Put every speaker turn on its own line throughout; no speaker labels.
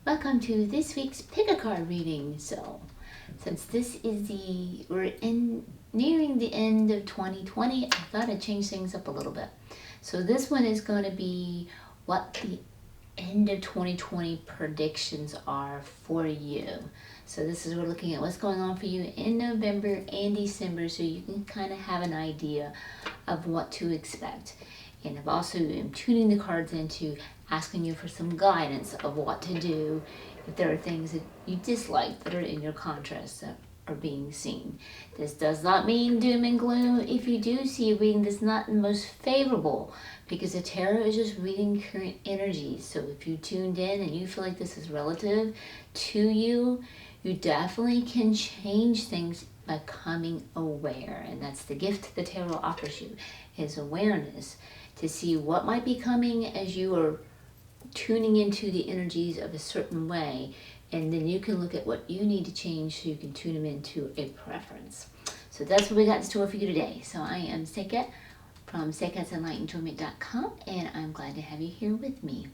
Welcome to this week's pick a card reading. So, since this is nearing the end of 2020, I thought I'd change things up a little bit. So this one is going to be what the end of 2020 predictions are for you. So this is, we're looking at what's going on for you in November and December, so you can kind of have an idea of what to expect. And I've also am tuning the cards into asking you for some guidance of what to do if there are things that you dislike that are in your contrast that are being seen. This does not mean doom and gloom. If you do see a reading that's not the most favorable, because the tarot is just reading current energies. So if you tuned in and you feel like this is relative to you, you definitely can change things by becoming aware. And that's the gift the tarot offers you, is awareness, to see what might be coming as you are tuning into the energies of a certain way, and then you can look at what you need to change so you can tune them into a preference. So that's what we got in store for you today. So I am Sekkat from Seqkat'sEnlightenment.com, and I'm glad to have you here with me.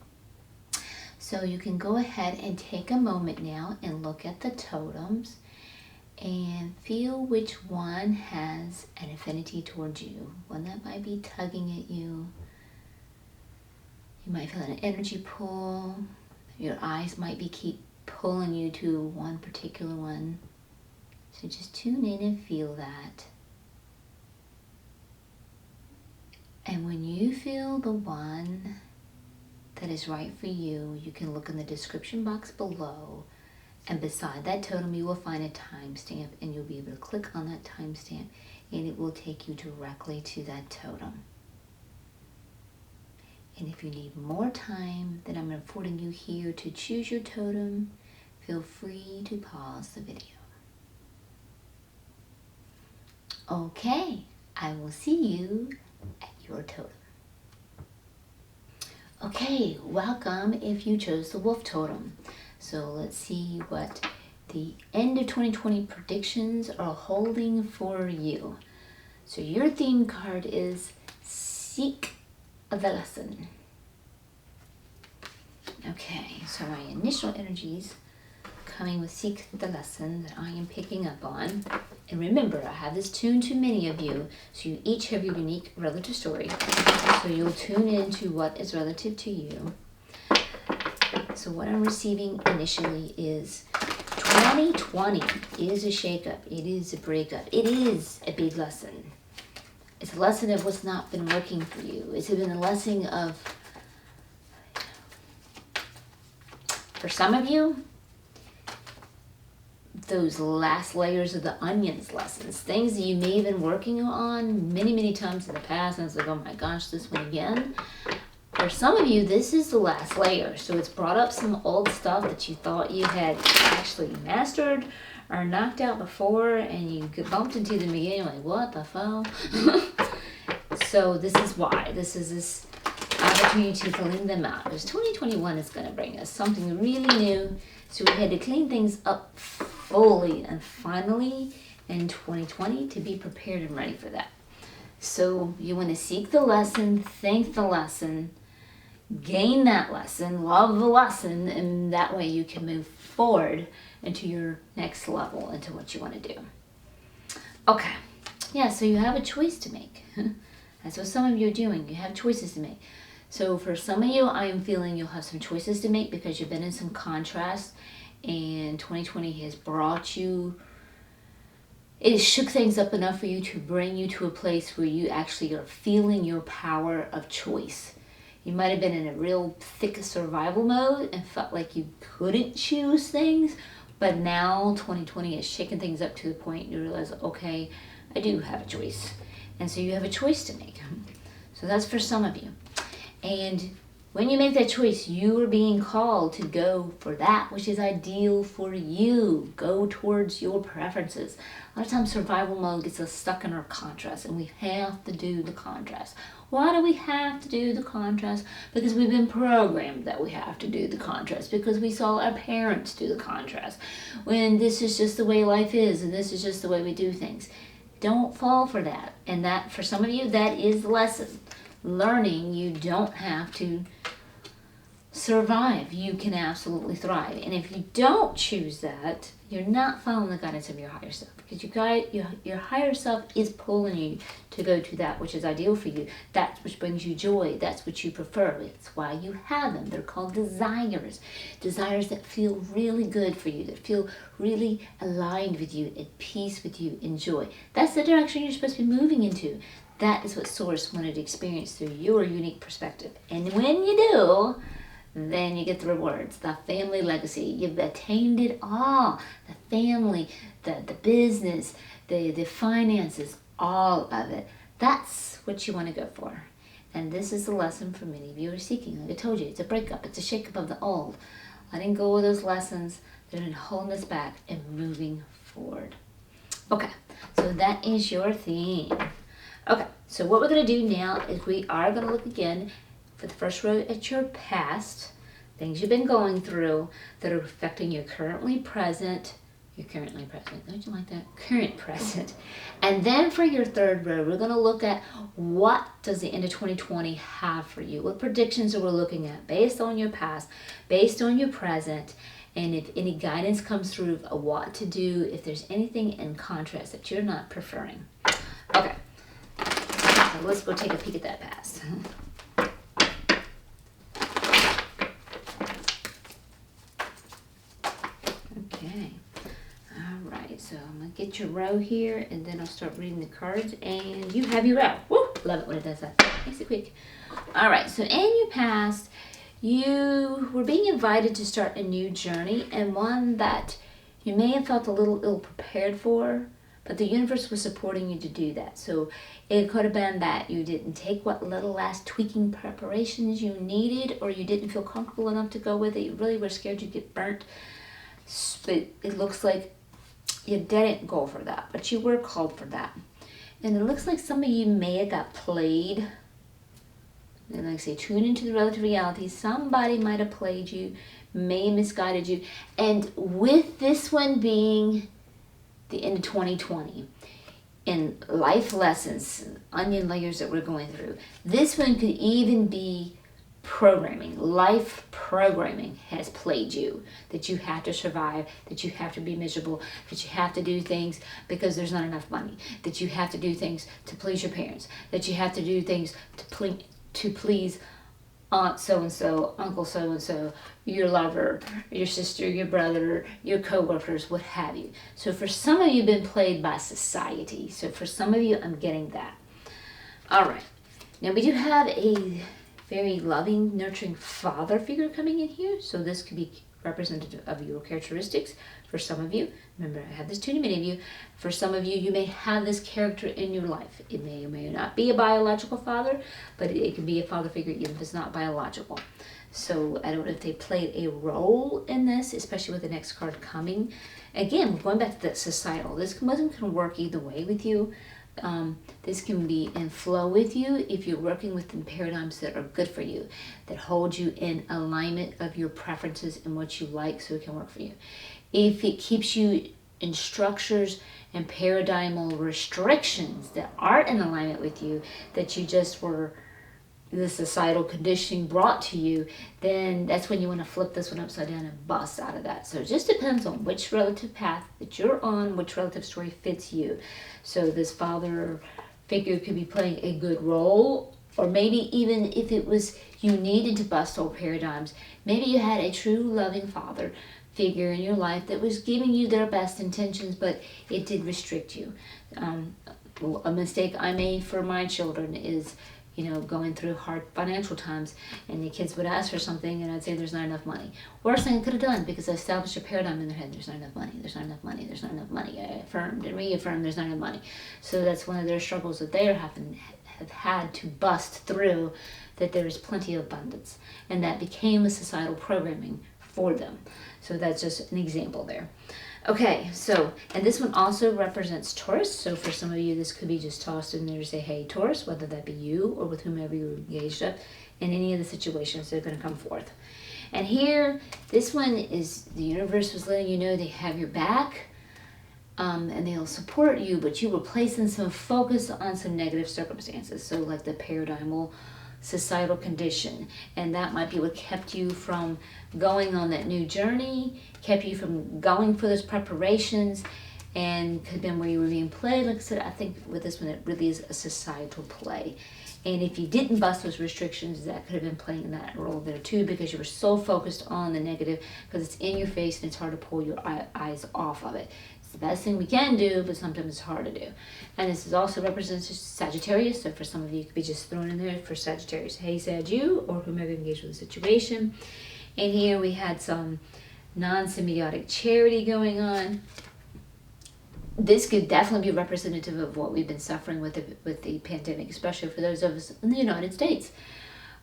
So you can go ahead and take a moment now and look at the totems and feel which one has an affinity towards you, one that might be tugging at you. You might feel an energy pull. Your eyes might be keep pulling you to one particular one. So just tune in and feel that. And when you feel the one that is right for you, you can look in the description box below, and beside that totem you will find a timestamp, and you'll be able to click on that timestamp and it will take you directly to that totem. And if you need more time than I'm affording you here to choose your totem, feel free to pause the video. Okay, I will see you at your totem. Okay, welcome if you chose the wolf totem. So let's see what the end of 2020 predictions are holding for you. So your theme card is Seek the Lesson. Okay, so my initial energies coming with Seek the Lesson that I am picking up on. And remember, I have this tuned to many of you, so you each have your unique relative story. So you'll tune into what is relative to you. So what I'm receiving initially is 2020 is a shakeup. It is a breakup. It is a big lesson. It's a lesson of what's not been working for you. It's been a lesson of, for some of you, those last layers of the onions lessons, things that you may have been working on many, many times in the past, and it's like, oh my gosh, this one again. For some of you, this is the last layer. So it's brought up some old stuff that you thought you had actually mastered or knocked out before, and you bumped into them again, you're like, what the fuck? So this is why. This is this opportunity to clean them out. Because 2021 is going to bring us something really new. So we had to clean things up fully and finally in 2020 to be prepared and ready for that. So you want to seek the lesson, think the lesson, gain that lesson, love the lesson, and that way you can move forward into your next level, into what you want to do. Okay, yeah, so you have a choice to make. That's what some of you are doing. You have choices to make. So for some of you, I am feeling you'll have some choices to make because you've been in some contrast, and 2020 has brought you, it has shook things up enough for you to bring you to a place where you actually are feeling your power of choice. You might have been in a real thick survival mode and felt like you couldn't choose things, but now 2020 has shaken things up to the point you realize, okay, I do have a choice. And so you have a choice to make. So that's for some of you. And when you make that choice, you are being called to go for that which is ideal for you. Go towards your preferences. A lot of times survival mode gets us stuck in our contrast, and we have to do the contrast. Why do we have to do the contrast? Because we've been programmed that we have to do the contrast, because we saw our parents do the contrast. When this is just the way life is, and this is just the way we do things. Don't fall for that. And that, for some of you, that is the lesson. Learning you don't have to survive. You can absolutely thrive. And if you don't choose that, you're not following the guidance of your higher self, because your higher self is pulling you to go to that which is ideal for you. That's which brings you joy. That's what you prefer. It's why you have them. They're called desires. Desires that feel really good for you, that feel really aligned with you, at peace with you, in joy. That's the direction you're supposed to be moving into. That is what Source wanted to experience through your unique perspective. And when you do, then you get the rewards, the family legacy. You've attained it all. The family, the business, the finances, all of it. That's what you want to go for. And this is the lesson for many of you are seeking. Like I told you, it's a breakup. It's a shake-up of the old. Letting go of those lessons that have been holding us back and moving forward. Okay, so that is your theme. Okay, so what we're going to do now is we are going to look again for the first row at your past, things you've been going through that are affecting your currently present. Don't you like that? Current present. And then for your third row, we're going to look at what does the end of 2020 have for you? What predictions are we looking at based on your past, based on your present, and if any guidance comes through of what to do, if there's anything in contrast that you're not preferring. Okay, so let's go take a peek at that past. Okay, all right, so I'm gonna get your row here and then I'll start reading the cards and you have your row. Woo! Love it when it does that. Makes it quick. All right, so in your past, you were being invited to start a new journey, and one that you may have felt a little ill-prepared for, but the universe was supporting you to do that. So it could have been that you didn't take what little last tweaking preparations you needed, or you didn't feel comfortable enough to go with it. You really were scared you'd get burnt. But it looks like you didn't go for that, but you were called for that. And it looks like some of you may have got played. And like I say, tune into the relative reality. Somebody might have played you, may have misguided you. And with this one being the end of 2020, and life lessons, onion layers that we're going through, this one could even be programming. Life programming has played you, that you have to survive, that you have to be miserable, that you have to do things because there's not enough money, that you have to do things to please your parents, that you have to do things to please aunt so-and-so, uncle so-and-so, your lover, your sister, your brother, your co-workers, what have you. So for some of you, you've been played by society. So for some of you, I'm getting that. All right. Now we do have a very loving, nurturing father figure coming in here. So this could be representative of your characteristics. For some of you, remember I have this to many of you, for some of you, you may have this character in your life. It may or may not be a biological father, but it can be a father figure even if it's not biological. So I don't know if they played a role in this, especially with the next card coming. Again, going back to the societal, this wasn't going to work either way with you. This can be in flow with you if you're working within paradigms that are good for you, that hold you in alignment of your preferences and what you like, so it can work for you. If it keeps you in structures and paradigmal restrictions that aren't in alignment with you, that you just were the societal conditioning brought to you, then that's when you want to flip this one upside down and bust out of that. So it just depends on which relative path that you're on, which relative story fits you. So this father figure could be playing a good role, or maybe even if it was you needed to bust old paradigms, maybe you had a true loving father figure in your life that was giving you their best intentions, but it did restrict you. A mistake I made for my children is, going through hard financial times, and the kids would ask for something and I'd say there's not enough money. Worst thing I could have done, because I established a paradigm in their head, there's not enough money, there's not enough money, there's not enough money. I affirmed and reaffirmed there's not enough money. So that's one of their struggles that they have had to bust through, that there is plenty of abundance. And that became a societal programming for them. So that's just an example there. Okay, so, and this one also represents Taurus. So for some of you, this could be just tossed in there to say, hey, Taurus, whether that be you or with whomever you're engaged up in any of the situations that are going to come forth. And here, this one is the universe was letting you know they have your back, and they'll support you, but you were placing some focus on some negative circumstances. So like the paradigmal societal condition, and that might be what kept you from going on that new journey, kept you from going for those preparations, and could have been where you were being played. Like I said, I think with this one it really is a societal play. And if you didn't bust those restrictions, that could have been playing that role there too, because you were so focused on the negative, because it's in your face and it's hard to pull your eyes off of it. It's the best thing we can do, but sometimes it's hard to do. And this is also represents Sagittarius, so for some of you, it could be just thrown in there for Sagittarius. Hey, Sag, you, or whomever engaged with the situation. And here we had some non-symbiotic charity going on. This could definitely be representative of what we've been suffering with the pandemic, especially for those of us in the United States.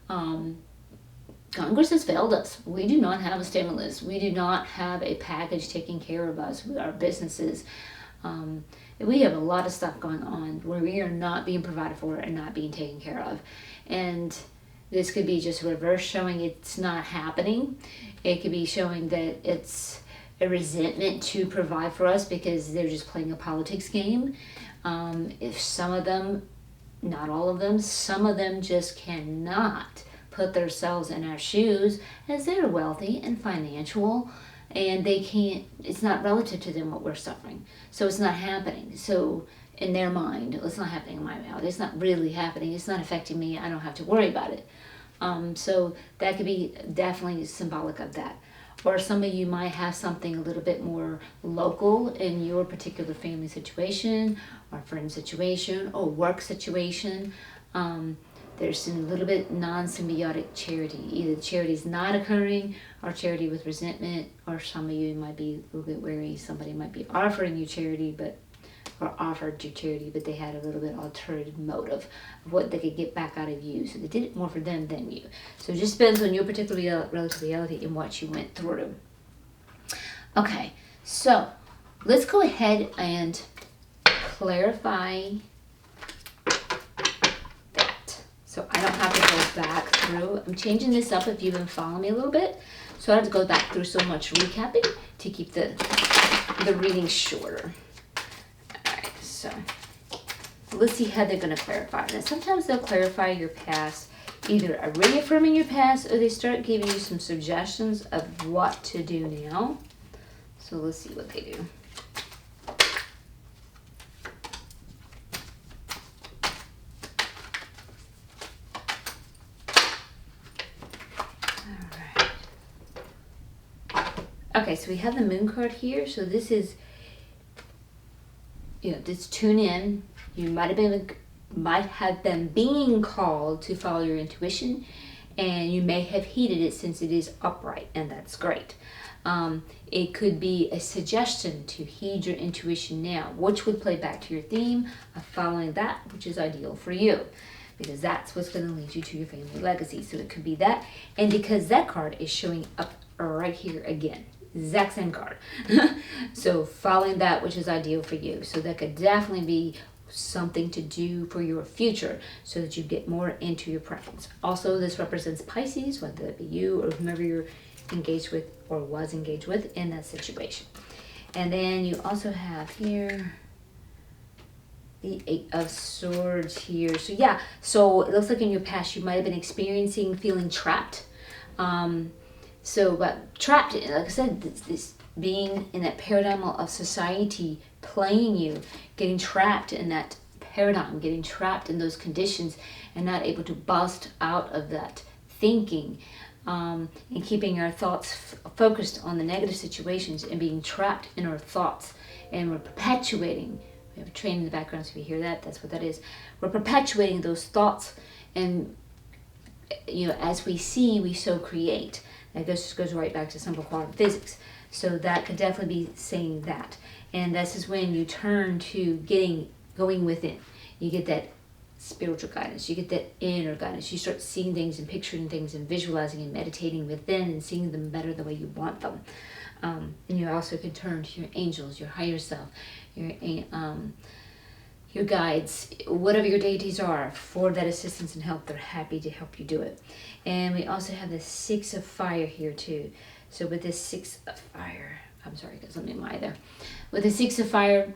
Congress has failed us. We do not have a stimulus. We do not have a package taking care of us with our businesses. We have a lot of stuff going on where we are not being provided for and not being taken care of. And this could be just reverse showing it's not happening. It could be showing that it's a resentment to provide for us because they're just playing a politics game. If some of them, not all of them, some of them just cannot put themselves in our shoes, as they're wealthy and financial, and they can't, it's not relative to them what we're suffering. So it's not happening. So in their mind, it's not happening in my reality. It's not really happening. It's not affecting me. I don't have to worry about it. So that could be definitely symbolic of that. Or some of you might have something a little bit more local in your particular family situation, or friend situation, or work situation. There's a little bit non-symbiotic charity. Either charity is not occurring, or charity with resentment, or some of you might be a little bit wary. Somebody might be offering you charity, or offered you charity, but they had a little bit alternative motive of what they could get back out of you. So they did it more for them than you. So it just depends on your particular relative reality and what you went through. Okay, so let's go ahead and clarify that. So I don't have to go back through. I'm changing this up if you've been following me a little bit. So I have to go back through so much recapping to keep the reading shorter. So let's see how they're going to clarify this. Sometimes they'll clarify your past, either reaffirming your past, or they start giving you some suggestions of what to do now. So let's see what they do. All right. Okay, so we have the Moon card here. So this is, just tune in. You might have been being called to follow your intuition, and you may have heeded it since it is upright, and that's great. It could be a suggestion to heed your intuition now, which would play back to your theme of following that which is ideal for you, because that's what's going to lead you to your family legacy. So it could be that, and because that card is showing up right here again. Exact same card. So following that which is ideal for you. So that could definitely be something to do for your future so that you get more into your preference. Also, this represents Pisces, whether it be you or whomever you're engaged with or was engaged with in that situation. And then you also have here the Eight of Swords here. So yeah, so it looks like in your past you might have been experiencing feeling trapped. But trapped, like I said, this being in that paradigm of society playing you, getting trapped in that paradigm, getting trapped in those conditions and not able to bust out of that thinking, and keeping our thoughts focused on the negative situations and being trapped in our thoughts. And we're perpetuating, we have a train in the background, so if you hear that, that's what that is. We're perpetuating those thoughts, and as we see, we so create. And this just goes right back to simple quantum physics. So that could definitely be saying that. And this is when you turn to going within. You get that spiritual guidance. You get that inner guidance. You start seeing things and picturing things and visualizing and meditating within and seeing them better the way you want them. And you also can turn to your angels, your higher self, your guides, whatever your deities are, for that assistance and help. They're happy to help you do it. And we also have the Six of Fire here too. So with this Six of Fire, I'm sorry guys, let me mind there. With the Six of Fire,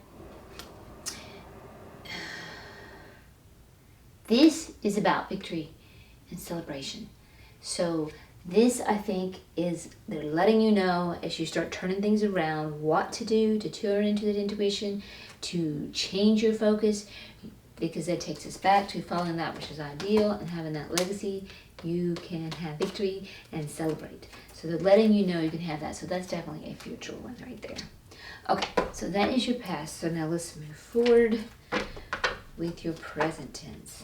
this is about victory. and celebration. So this, I think, is they're letting you know as you start turning things around what to do to turn into that intuition, to change your focus, because that takes us back to following that which is ideal and having that legacy. You can have victory and celebrate. So they're letting you know you can have that. So that's definitely a future one right there. Okay, so that is your past. So now let's move forward with your present tense.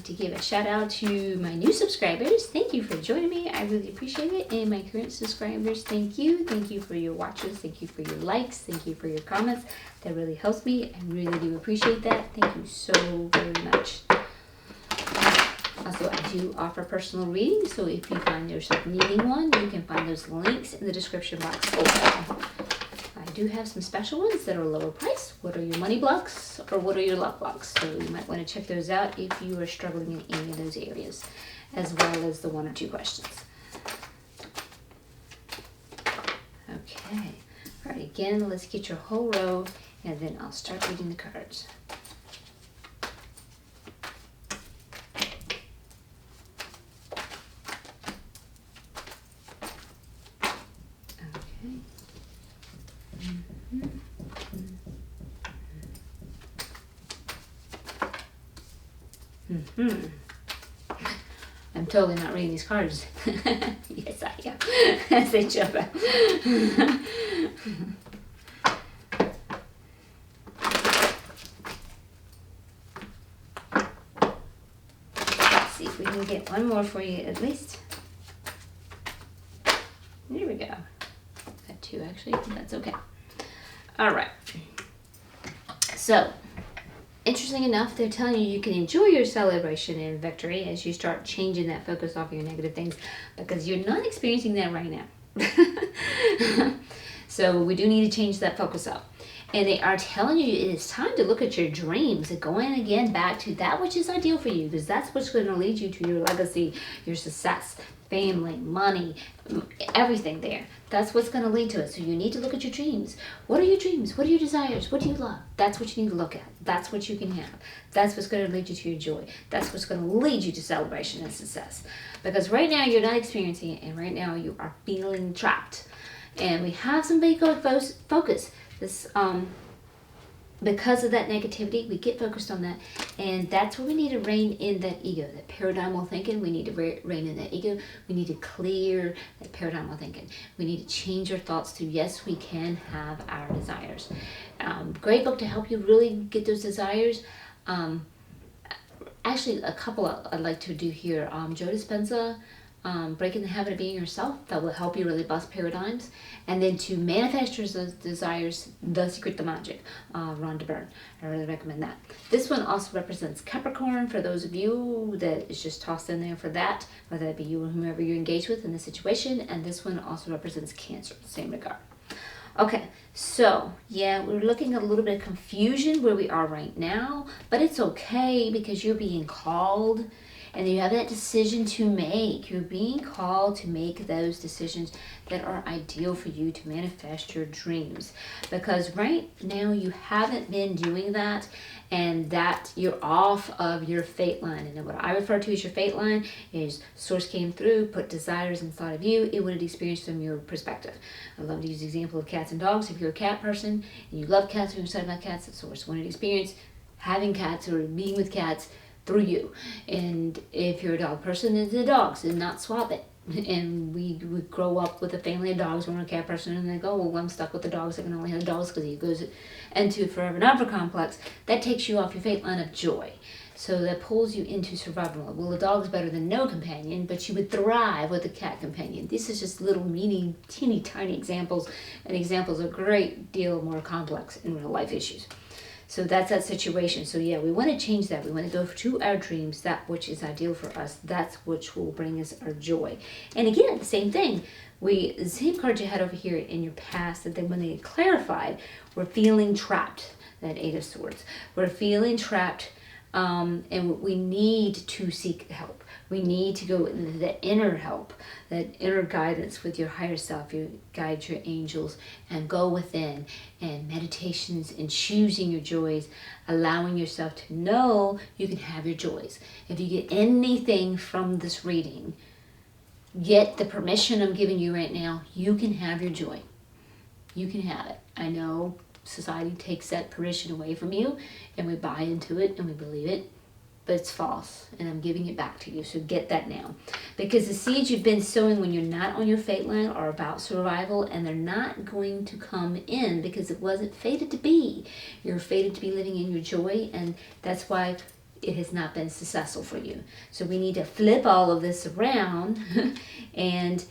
To give a shout out to my new subscribers. Thank you for joining me. I really appreciate it. And my current subscribers, thank you. Thank you for your watches. Thank you for your likes. Thank you for your comments. That really helps me. I really do appreciate that. Thank you so very much. Also, I do offer personal readings, so if you find yourself needing one, you can find those links in the description box below. I do have some special ones that are lower price. What are your money blocks or what are your luck blocks? So you might want to check those out if you are struggling in any of those areas, as well as the 1 or 2 questions. Okay. All right, again, let's get your whole row and then I'll start reading the cards. I'm totally not reading these cards. Yes, I am. As they jump out. Let's see if we can get one more for you at least. There we go. Got 2 actually, but that's okay. All right. So, interesting enough, they're telling you you can enjoy your celebration and victory as you start changing that focus off of your negative things, because you're not experiencing that right now. So we do need to change that focus up. And they are telling you it is time to look at your dreams and going again back to that which is ideal for you, because that's what's going to lead you to your legacy, your success, family, money, everything there. That's what's going to lead to it. So you need to look at your dreams. What are your dreams? What are your desires? What do you love? That's what you need to look at. That's what you can have. That's what's going to lead you to your joy. That's what's going to lead you to celebration and success. Because right now you're not experiencing it, and right now you are feeling trapped. And we have some vague focus. This because of that negativity, we get focused on that, and that's where we need to rein in that ego, that paradigmal thinking. We need to rein in that ego. We need to clear that paradigmal thinking. We need to change our thoughts to, yes, we can have our desires. Great book to help you really get those desires. Actually, a couple I'd like to do here. Joe Dispenza, Breaking the Habit of Being Yourself, that will help you really bust paradigms. And then to manifest your desires, The Secret to Magic, Rhonda Byrne. I really recommend that. This one also represents Capricorn, for those of you that is just tossed in there for that, whether that be you or whomever you're engaged with in the situation. And this one also represents Cancer, same regard. Okay, so yeah, we're looking at a little bit of confusion where we are right now, but it's okay because you're being called. And you have that decision to make. You're being called to make those decisions that are ideal for you to manifest your dreams. Because right now you haven't been doing that, and that you're off of your fate line. And what I refer to as your fate line is source came through, put desires inside of you, it would experience from your perspective. I love to use the example of cats and dogs. If you're a cat person and you love cats, and you're excited about cats, it's source wanted to experience having cats or being with cats through you. And if you're a dog person, it's the dogs and not swap it. And we grow up with a family of dogs. We're a cat person, and they go, well, I'm stuck with the dogs. I can only have dogs because he goes into forever never complex. That takes you off your fate line of joy. So that pulls you into survival mode. Well, a dog's better than no companion, but you would thrive with a cat companion. This is just little teeny tiny examples, and examples a great deal more complex in real life issues. So that's that situation. So yeah, we want to change that. We want to go to our dreams, that which is ideal for us. That's which will bring us our joy. And again, same thing. The same card you had over here in your past, that then when they clarified, we're feeling trapped. That 8 of Swords. We're feeling trapped And we need to seek help. We need to go into the inner help, that inner guidance with your higher self, your guide, your angels, and go within, and meditations and choosing your joys, allowing yourself to know you can have your joys. If you get anything from this reading, get the permission I'm giving you right now. You can have your joy. You can have it. I know society takes that permission away from you, and we buy into it and we believe it, but it's false, and I'm giving it back to you. So get that now, because the seeds you've been sowing when you're not on your fate line are about survival, and they're not going to come in because it wasn't fated to be. You're fated to be living in your joy, and that's why it has not been successful for you. So we need to flip all of this around and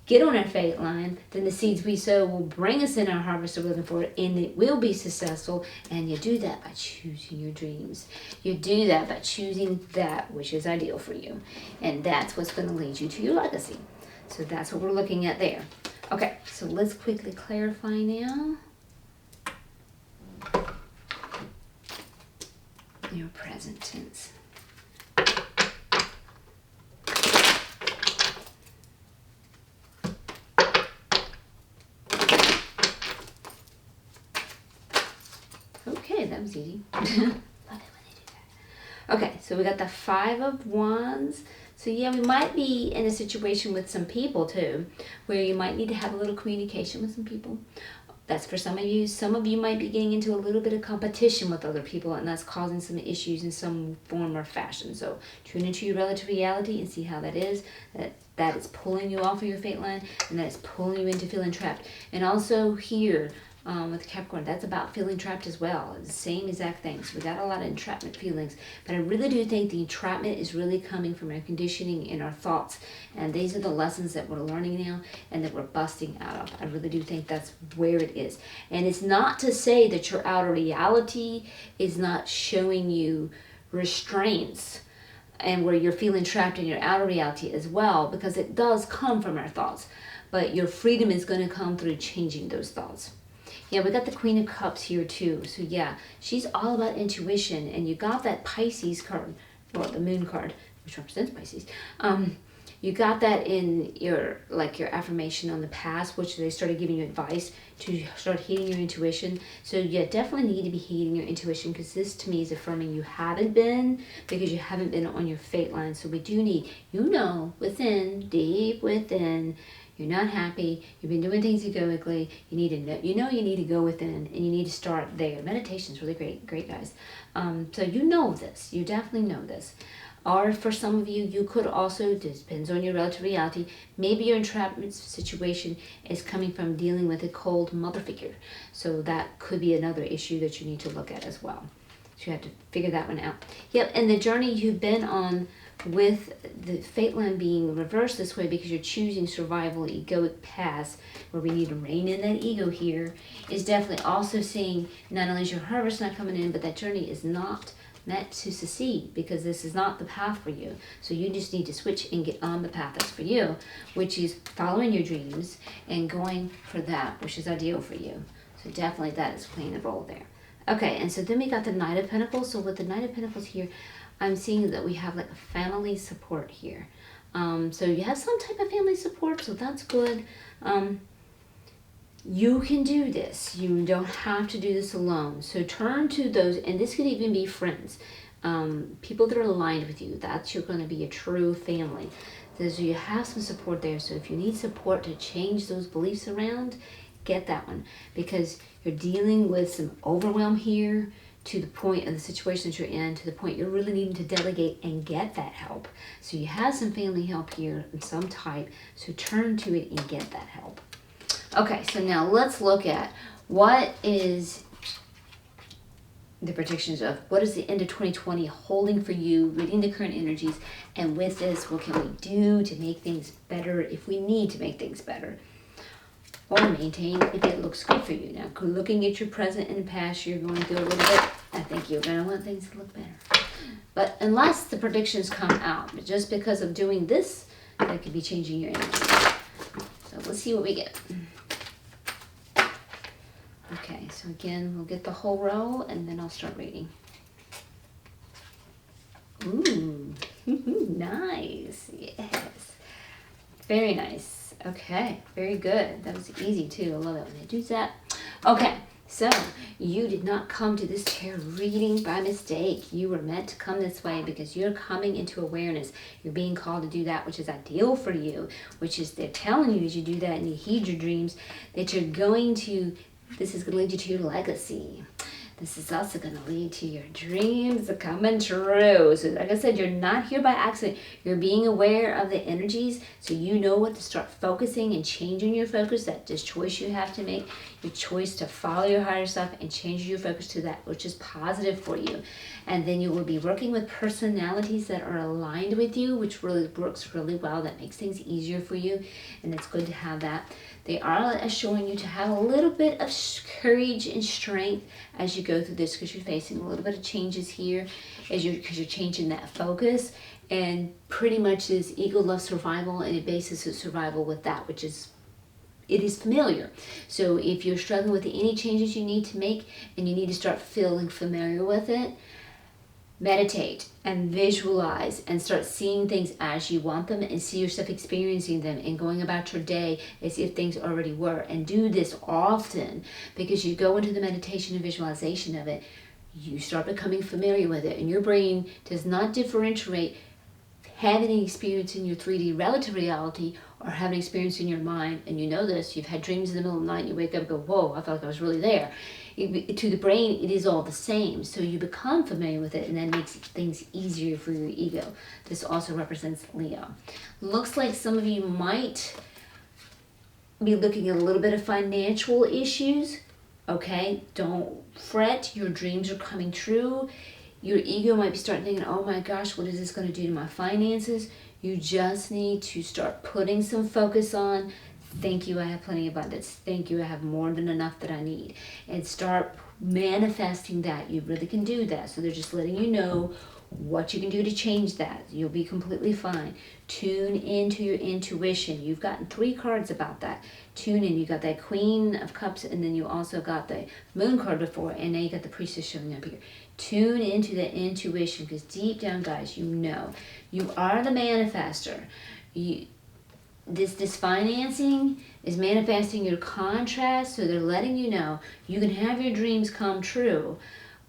get on our fate line. Then the seeds we sow will bring us in our harvest that we're looking for, and it will be successful. And you do that by choosing your dreams. You do that by choosing that which is ideal for you. And that's what's going to lead you to your legacy. So that's what we're looking at there. Okay, so let's quickly clarify now. Your present tense. Okay, that was easy. Love it when they do that. Okay, so we got the 5 of Wands. So yeah, we might be in a situation with some people too, where you might need to have a little communication with some people. That's for some of you. Some of you might be getting into a little bit of competition with other people, and that's causing some issues in some form or fashion. So tune into your relative reality and see how that is. That is pulling you off of your fate line, and that is pulling you into feeling trapped. And also here, with Capricorn, that's about feeling trapped as well. It's the same exact thing. So we got a lot of entrapment feelings, but I really do think the entrapment is really coming from our conditioning and our thoughts, and these are the lessons that we're learning now and that we're busting out of. I really do think that's where it is. And it's not to say that your outer reality is not showing you restraints and where you're feeling trapped in your outer reality as well, because it does come from our thoughts, but your freedom is going to come through changing those thoughts. Yeah, we got the Queen of Cups here too. So yeah, she's all about intuition, and you got that Pisces card, or the Moon card, which represents Pisces. You got that in your affirmation on the past, which they started giving you advice to start heeding your intuition. So you definitely need to be heeding your intuition, because this to me is affirming you haven't been, because you haven't been on your fate line. So we do need, within, deep within, you're not happy, you've been doing things egoically, you need to know, you need to go within, and you need to start there. Meditation is really great guys. So you know this, you definitely know this. Or for some of you, you could also, depends on your relative reality, maybe your entrapment situation is coming from dealing with a cold mother figure. So that could be another issue that you need to look at as well. So you have to figure that one out. Yep, and the journey you've been on with the fate line being reversed this way because you're choosing survival, egoic paths, where we need to rein in that ego here, is definitely also seeing not only is your harvest not coming in, but that journey is not meant to succeed, because this is not the path for you. So you just need to switch and get on the path that's for you, which is following your dreams and going for that which is ideal for you. So definitely that is playing a role there. Okay, and so then we got the Knight of Pentacles. So with the Knight of Pentacles here, I'm seeing that we have like a family support here. So you have some type of family support, so that's good. You can do this. You don't have to do this alone. So turn to those, and this could even be friends, people that are aligned with you. That's you're going to be a true family. So you have some support there. So if you need support to change those beliefs around, get that one, because you're dealing with some overwhelm here, to the point of the situation that you're in, to the point you're really needing to delegate and get that help. So you have some family help here in some type, so turn to it and get that help. Okay, so now let's look at what is the predictions of what is the end of 2020 holding for you, reading the current energies, and with this, what can we do to make things better if we need to make things better, or maintain if it looks good for you. Now, looking at your present and past, you're going through a little bit, I think you're going to want things to look better. But unless the predictions come out, but just because of doing this, that could be changing your energy. So let's see what we get. Okay, so again, we'll get the whole row, and then I'll start reading. Ooh, nice. Yes. Very nice. Okay, very good. That was easy too. I love it when they do that. Okay, so you did not come to this tarot reading by mistake. You were meant to come this way because you're coming into awareness. You're being called to do that which is ideal for you, which is they're telling you as you do that and you heed your dreams that you're going to, this is going to lead you to your legacy. This is also going to lead to your dreams coming true. So like I said, you're not here by accident. You're being aware of the energies so you know what to start focusing and changing your focus. That this choice you have to make, your choice to follow your higher self and change your focus to that which is positive for you. And then you will be working with personalities that are aligned with you, which really works really well. That makes things easier for you. And it's good to have that. They are assuring you to have a little bit of courage and strength as you go through this because you're facing a little bit of changes here because you're changing that focus. And pretty much this ego loves survival and it bases its survival with that which is, it is familiar. So if you're struggling with any changes you need to make and you need to start feeling familiar with it, meditate and visualize and start seeing things as you want them and see yourself experiencing them and going about your day as if things already were. And do this often because you go into the meditation and visualization of it, you start becoming familiar with it and your brain does not differentiate having an experience in your 3D relative reality or having an experience in your mind. And you know this, you've had dreams in the middle of the night and you wake up and go, whoa, I felt like I was really there. To the brain, it is all the same. So you become familiar with it and that makes things easier for your ego. This also represents Leo. Looks like some of you might be looking at a little bit of financial issues. Okay, don't fret, your dreams are coming true. Your ego might be starting thinking, oh my gosh, what is this going to do to my finances? You just need to start putting some focus on, thank you, I have plenty of abundance. Thank you, I have more than enough that I need. And start manifesting that. You really can do that. So they're just letting you know what you can do to change that. You'll be completely fine. Tune into your intuition. You've gotten 3 cards about that. Tune in. You got that Queen of Cups and then you also got the Moon card before and now you got the Priestess showing up here. Tune into the intuition because deep down, guys, you know. You are the manifester. This financing is manifesting your contrast, so they're letting you know you can have your dreams come true.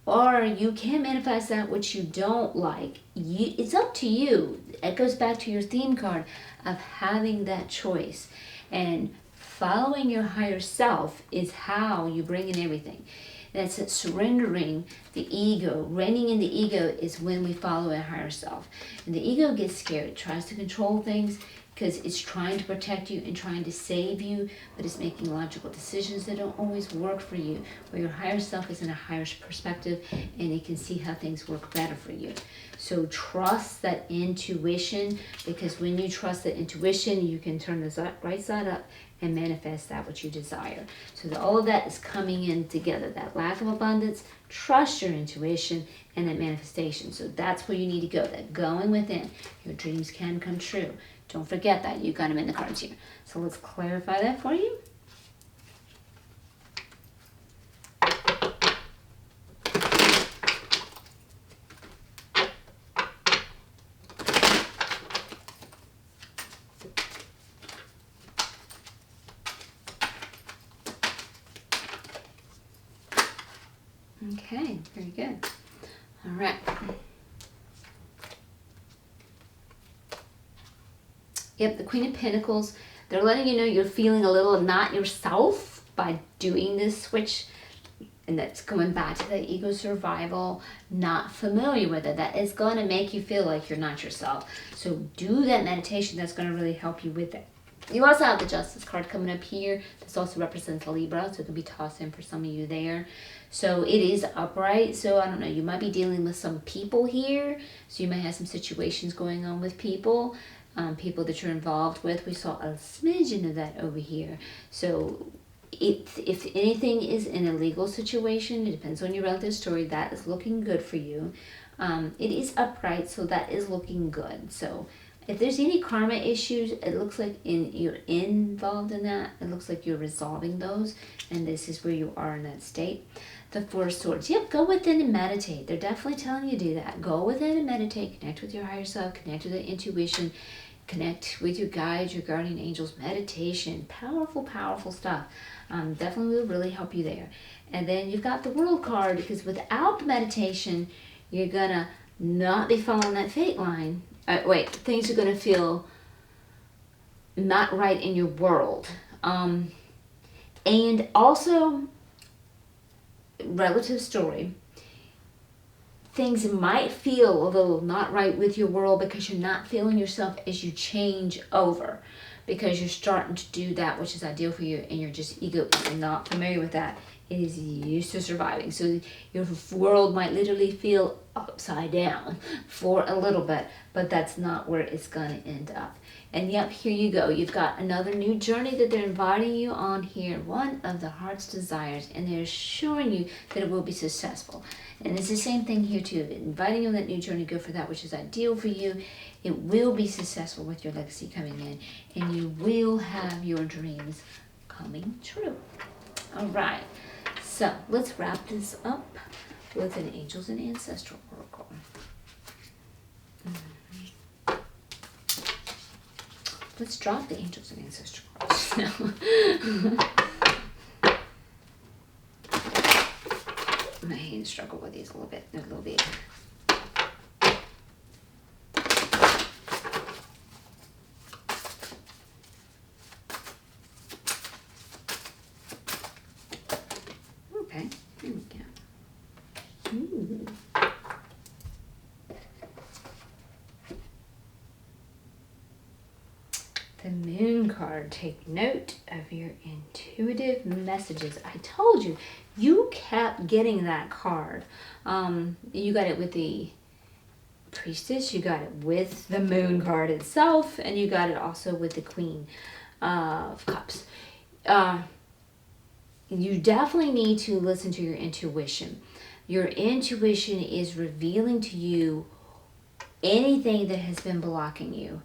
Or you can manifest that which you don't like. It's up to you. It goes back to your theme card of having that choice. And following your higher self is how you bring in everything. That's it, surrendering the ego. Reigning in the ego is when we follow our higher self. And the ego gets scared. It tries to control things because it's trying to protect you and trying to save you, but it's making logical decisions that don't always work for you. Where your higher self is in a higher perspective and it can see how things work better for you. So trust that intuition, because when you trust that intuition, you can turn the right side up and manifest that which you desire. So that all of that is coming in together. That lack of abundance, trust your intuition, and that manifestation. So that's where you need to go. That going within. Your dreams can come true. Don't forget that. You got them in the cards here. So let's clarify that for you. Okay, very good. All right. Yep, the Queen of Pentacles. They're letting you know you're feeling a little not yourself by doing this switch. And that's going back to the ego survival, not familiar with it. That is going to make you feel like you're not yourself. So do that meditation. That's going to really help you with it. You also have the Justice card coming up here. This also represents a Libra, so it can be tossed in for some of you there. So it is upright. So I don't know, you might be dealing with some people here. So you might have some situations going on with people. People that you're involved with. We saw a smidgen of that over here. So if anything is in a legal situation, it depends on your relative story, that is looking good for you. It is upright, so that is looking good. So if there's any karma issues, it looks like you're involved in that. It looks like you're resolving those, and this is where you are in that state. The Four of Swords. Yep, go within and meditate. They're definitely telling you to do that. Go within and meditate. Connect with your higher self. Connect with the intuition. Connect with your guides, your guardian angels. Meditation. Powerful, powerful stuff. Definitely will really help you there. And then you've got the World card, because without the meditation, you're going to not be following that fate line. Things are going to feel not right in your world. And also, relative story, things might feel a little not right with your world because you're not feeling yourself as you change over, because you're starting to do that which is ideal for you, and your just ego is not familiar with that. It is used to surviving. So your world might literally feel upside down for a little bit, but that's not where it's going to end up. And yep, here you go. You've got another new journey that they're inviting you on here. One of the heart's desires, and they're assuring you that it will be successful. And it's the same thing here too. Inviting you on that new journey, go for that which is ideal for you. It will be successful with your legacy coming in, and you will have your dreams coming true. All right. So let's wrap this up with an Angels and Ancestral Oracle. Let's drop the Angels and Ancestral cards now. My hands struggle with these a little bit. They're a little big. Okay, here we go. Ooh. The Moon card. Take note of your intuitive messages. I told you, you kept getting that card. You got it with the Priestess, you got it with the Moon card itself, and you got it also with the Queen of Cups. You definitely need to listen to your intuition. Your intuition is revealing to you anything that has been blocking you.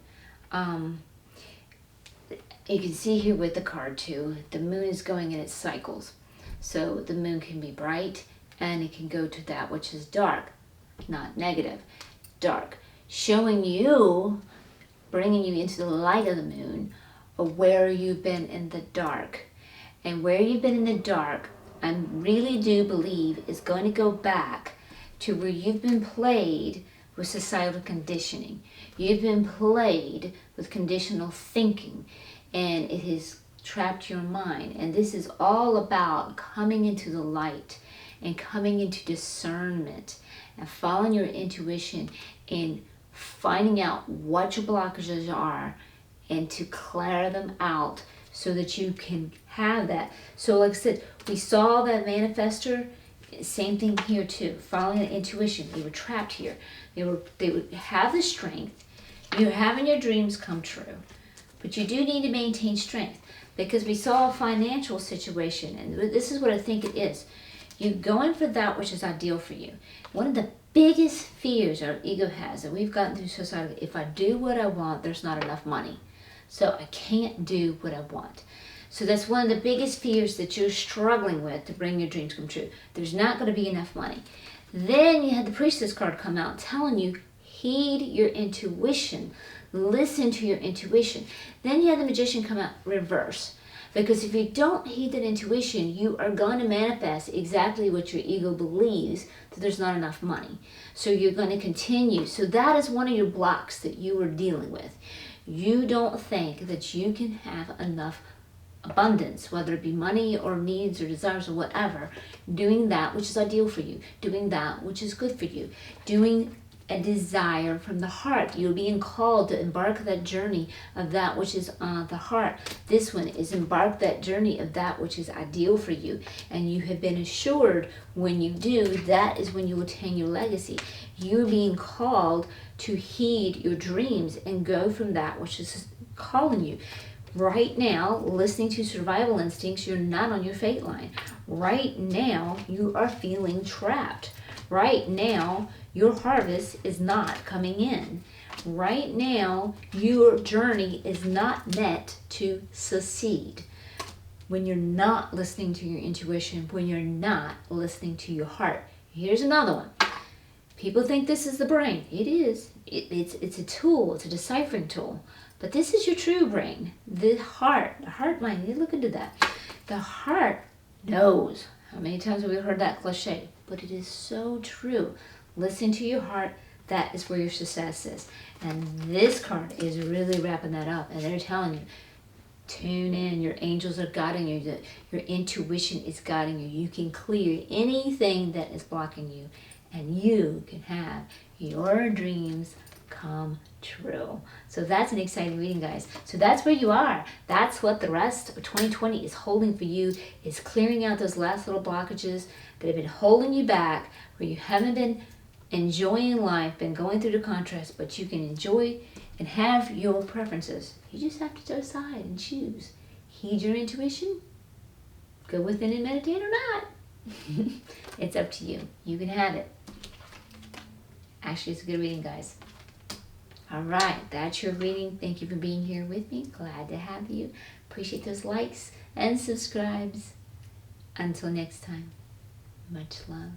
You can see here with the card too, the moon is going in its cycles. So the moon can be bright and it can go to that which is dark, not negative, dark. Showing you, bringing you into the light of the moon, of where you've been in the dark. And where you've been in the dark, I really do believe is going to go back to where you've been played with societal conditioning. You've been played with conditional thinking, and it has trapped your mind. And this is all about coming into the light and coming into discernment and following your intuition and finding out what your blockages are and to clear them out so that you can have that. So like I said, we saw that manifester, same thing here too, following the intuition. They were trapped here. They would have the strength. You're having your dreams come true. But you do need to maintain strength, because we saw a financial situation, and this is what I think it is. You're going for that which is ideal for you. One of the biggest fears our ego has, that we've gotten through society, if I do what I want, there's not enough money. So I can't do what I want. So that's one of the biggest fears that you're struggling with to bring your dreams come true. There's not going to be enough money. Then you had the Priestess card come out telling you, heed your intuition. Listen to your intuition. Then you had the Magician come out reverse. Because if you don't heed that intuition, you are going to manifest exactly what your ego believes, that there's not enough money. So you're going to continue. So that is one of your blocks that you are dealing with. You don't think that you can have enough abundance, whether it be money or needs or desires or whatever, doing that which is ideal for you, doing that which is good for you, doing a desire from the heart. You're being called to embark that journey of that which is on the heart. This one is embark that journey of that which is ideal for you. And you have been assured when you do, that is when you attain your legacy. You're being called to heed your dreams and go from that which is calling you. Right now, listening to survival instincts, you're not on your fate line. Right now, you are feeling trapped. Right now, your harvest is not coming in. Right now, your journey is not meant to succeed. when you're not listening to your intuition, when you're not listening to your heart. Here's another one. People think this is the brain. It is. It's a tool. It's a deciphering tool. But this is your true brain. The heart mind. You look into that. The heart knows. How many times have we heard that cliche? But it is so true. Listen to your heart. That is where your success is. And this card is really wrapping that up. And they're telling you, tune in. Your angels are guiding you. Your intuition is guiding you. You can clear anything that is blocking you. And you can have your dreams come true. So that's an exciting reading, guys. So that's where you are. That's what the rest of 2020 is holding for you, is clearing out those last little blockages that have been holding you back, where you haven't been enjoying life, been going through the contrast, but you can enjoy and have your preferences. You just have to decide and choose. Heed your intuition, go within and meditate or not. It's up to you. You can have it. Actually, it's a good reading, guys. All right, that's your reading. Thank you for being here with me. Glad to have you. Appreciate those likes and subscribes. Until next time, much love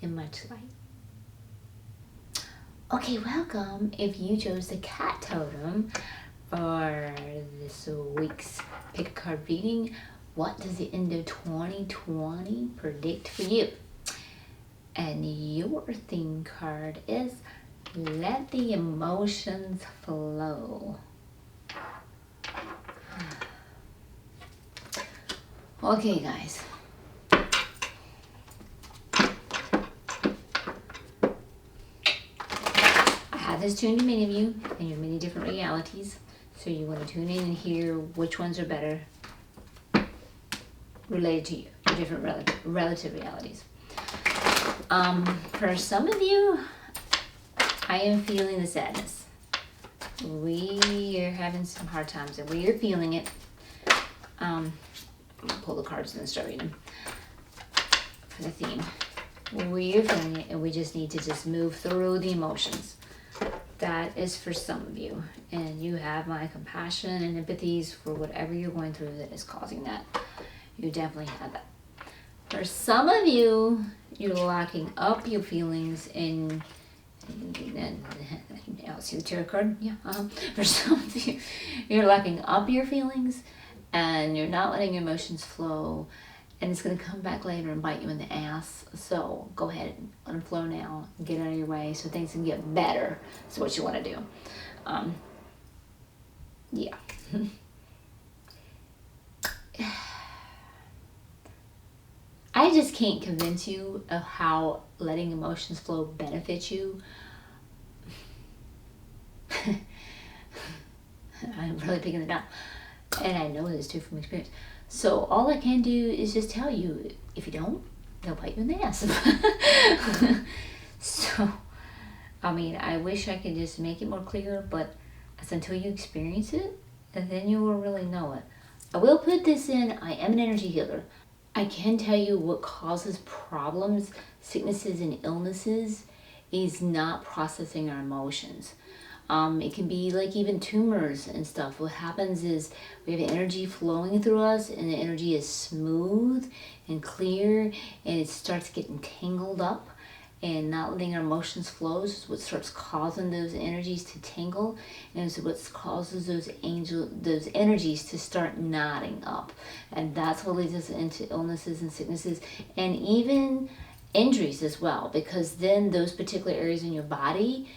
and much light. Okay, welcome. If you chose the cat totem for this week's pick a card reading, what does the end of 2020 predict for you? And your theme card is Let the Emotions Flow. Okay, guys. I have this tuned to many of you and your many different realities. So you want to tune in and hear which ones are better related to you, your different relative realities. For some of you, I am feeling the sadness. We are having some hard times and we are feeling it. I'll pull the cards and then start reading for the theme. We are feeling it and we just need to just move through the emotions. That is for some of you. And you have my compassion and empathies for whatever you're going through that is causing that. You definitely have that. For some of you, you're locking up your feelings and I'll see the tarot card. Yeah. For some of you, you're locking up your feelings and you're not letting your emotions flow, and it's going to come back later and bite you in the ass. So go ahead and let them flow now. Get out of your way so things can get better. That's what you want to do. Yeah. I just can't convince you of how letting emotions flow benefits you. I'm really picking it up. And I know this too from experience. So all I can do is just tell you, if you don't, they'll bite you in the ass. So, I mean, I wish I could just make it more clear, but it's until you experience it, and then you will really know it. I will put this in, I am an energy healer. I can tell you what causes problems, sicknesses, and illnesses is not processing our emotions. It can be like even tumors and stuff. What happens is we have energy flowing through us and the energy is smooth and clear and it starts getting tangled up and not letting our emotions flow is what starts causing those energies to tangle, and it's what causes those energies to start knotting up, and that's what leads us into illnesses and sicknesses and even injuries as well, because then those particular areas in your body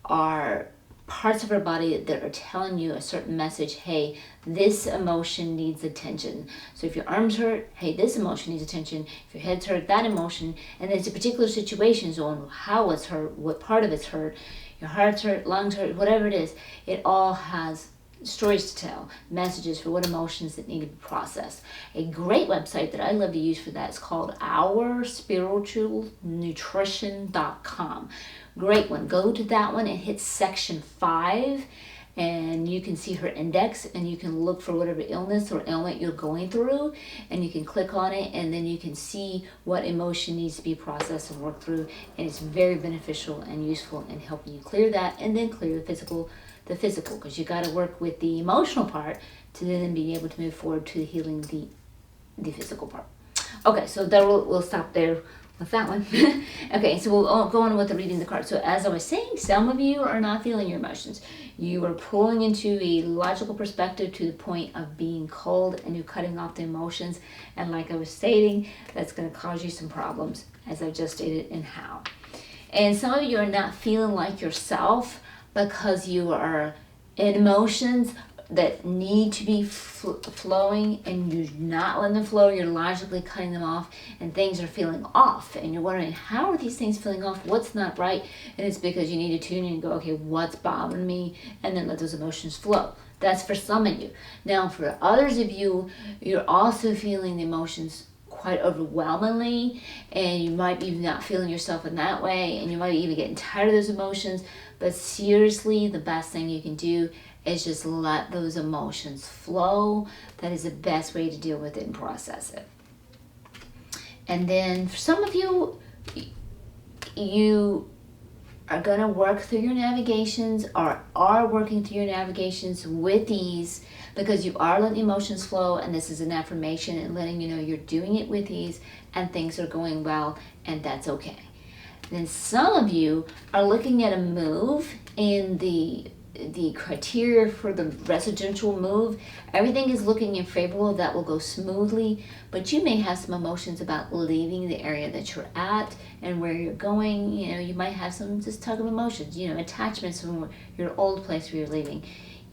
are parts of our body that are telling you a certain message. Hey, this emotion needs attention. So if your arms hurt, hey, this emotion needs attention. If your head's hurt, that emotion. And there's a particular situation on how it's hurt, what part of it's hurt, your heart's hurt, lungs hurt, whatever it is. It all has stories to tell, messages for what emotions that need to be processed. A great website that I love to use for that is called OurSpiritualNutrition.com. Great one. Go to that one and hit section 5 and you can see her index and you can look for whatever illness or ailment you're going through and you can click on it and then you can see what emotion needs to be processed and worked through, and it's very beneficial and useful in helping you clear that and then clear the physical, because you got to work with the emotional part to then be able to move forward to healing the the physical part. Okay, so that we'll stop there with that one. Okay, so we'll go on with the reading the card. So as I was saying, some of you are not feeling your emotions. You are pulling into a logical perspective to the point of being cold, and you're cutting off the emotions. And like I was stating, that's going to cause you some problems, as I just stated, and how. And some of you are not feeling like yourself because you are in emotions that need to be flowing, and you're not letting them flow. You're logically cutting them off, and things are feeling off, and you're wondering, how are these things feeling off? What's not right? And it's because you need to tune in and go, okay, what's bothering me? And then let those emotions flow. That's for some of you. Now, for others of you, you're also feeling the emotions quite overwhelmingly, and you might be not feeling yourself in that way, and you might be even getting tired of those emotions. But seriously, the best thing you can do is just let those emotions flow. That is the best way to deal with it and process it. And then for some of you, you are going to work through your navigations, or are working through your navigations with ease, because you are letting emotions flow, and this is an affirmation and letting you know you're doing it with ease and things are going well, and that's okay. Then some of you are looking at a move in the criteria for the residential move. Everything is looking in favorable, that will go smoothly, but you may have some emotions about leaving the area that you're at and where you're going. You know, you might have some just tug of emotions, you know, attachments from your old place where you're leaving,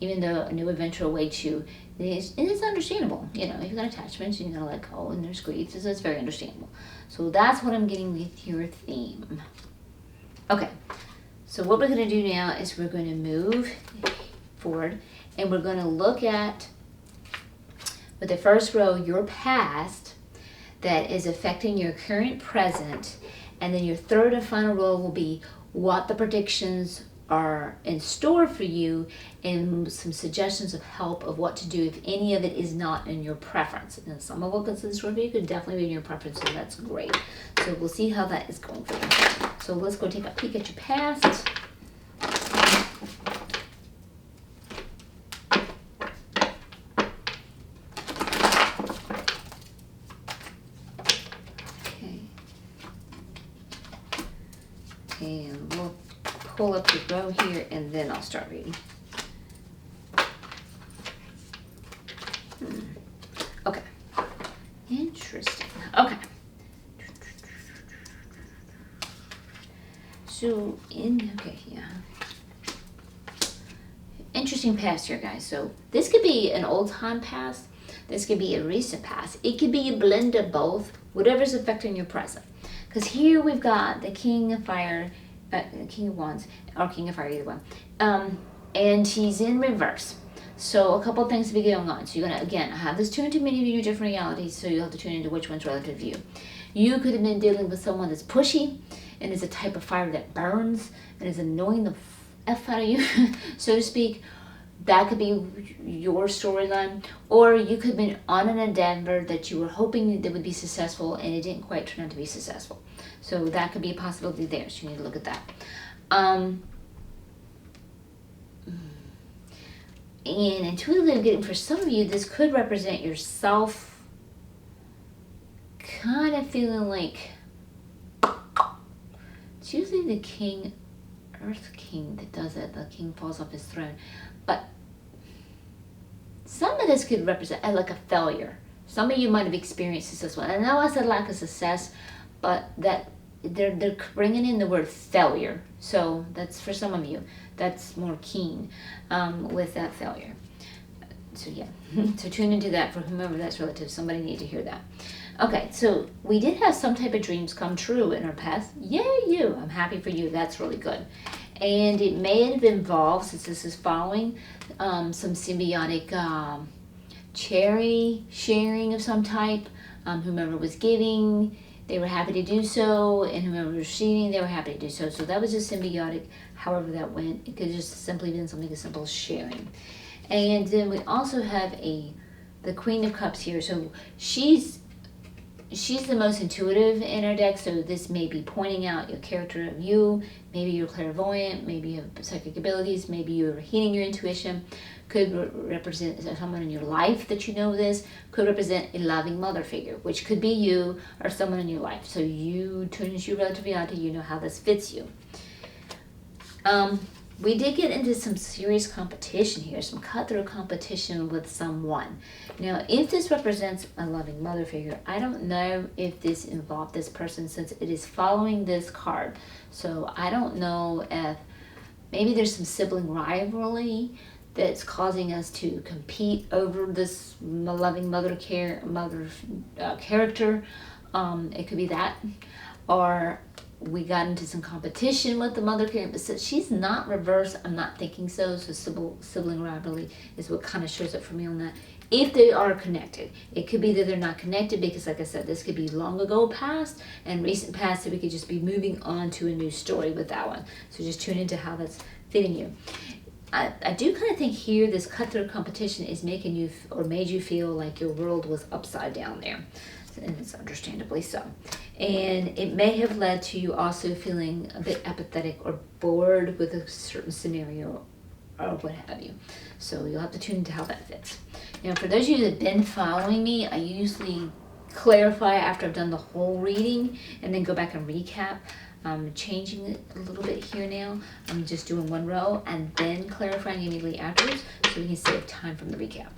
even though a new adventure awaits you. It is understandable. You know, you've got attachments, you're gonna let go, and there's grief, so it's very understandable. So that's what I'm getting with your theme. Okay. So what we're going to do now is we're going to move forward, and we're going to look at, with the first row, your past that is affecting your current present, and then your third and final row will be what the predictions are in store for you, and some suggestions of help of what to do if any of it is not in your preference. And some of what goes in store for you could definitely be in your preference, so that's great. So we'll see how that is going for you. So let's go take a peek at your past. Okay. And we'll pull up the row here, and then I'll start reading. Okay. Interesting. Okay. So interesting past here, guys. So this could be an old time past. This could be a recent past. It could be a blend of both, whatever's affecting your present. Because here we've got the King of Fire, King of Wands, or King of Fire, either one. And he's in reverse. So a couple of things to be going on. So you're gonna, again, have this tuned to many of your different realities, so you'll have to tune into which one's relative to you. You could have been dealing with someone that's pushy, and is a type of fire that burns and is annoying the F out of you, so to speak. That could be your storyline. Or you could have been on an endeavor that you were hoping that would be successful, and it didn't quite turn out to be successful. So that could be a possibility there, so you need to look at that. And intuitively I'm getting, for some of you, this could represent yourself kind of feeling like, it's usually the king, Earth King, that does it. The king falls off his throne. But some of this could represent like a failure. Some of you might have experienced this one. I know I said lack of success, but that they're bringing in the word failure. So that's for some of you. That's more keen with that failure. So yeah, so tune into that for whomever that's relative. Somebody needs to hear that. Okay, so we did have some type of dreams come true in our past. Yay, you. I'm happy for you. That's really good. And it may have involved, since this is following, some symbiotic charity sharing of some type. Whomever was giving, they were happy to do so, and whomever was receiving, they were happy to do so. So that was just symbiotic, however that went. It could have just simply been something as simple as sharing. And then we also have the Queen of Cups here. So she's she's the most intuitive in our deck, so this may be pointing out your character of you. Maybe you're clairvoyant, maybe you have psychic abilities, maybe you're healing your intuition. Could represent someone in your life that you know this. Could represent a loving mother figure, which could be you or someone in your life. So you tune into your relative reality, you know how this fits you. We did get into some serious competition here, some cutthroat competition with someone. Now, if this represents a loving mother figure, I don't know if this involved this person since it is following this card. So I don't know if maybe there's some sibling rivalry that's causing us to compete over this loving mother character. It could be that, or we got into some competition with the mother character. So she's not reversed. I'm not thinking so. So sibling rivalry is what kind of shows up for me on that. If they are connected, it could be that they're not connected because, like I said, this could be long ago past and recent past, so we could just be moving on to a new story with that one. So just tune into how that's fitting you. I do kind of think here this cutthroat competition is making you or made you feel like your world was upside down there, and it's understandably so. And it may have led to you also feeling a bit apathetic or bored with a certain scenario or what have you. So you'll have to tune into how that fits. Now, for those of you that have been following me, I usually clarify after I've done the whole reading and then go back and recap. I'm changing it a little bit here now. I'm just doing one row and then clarifying immediately afterwards so we can save time from the recap.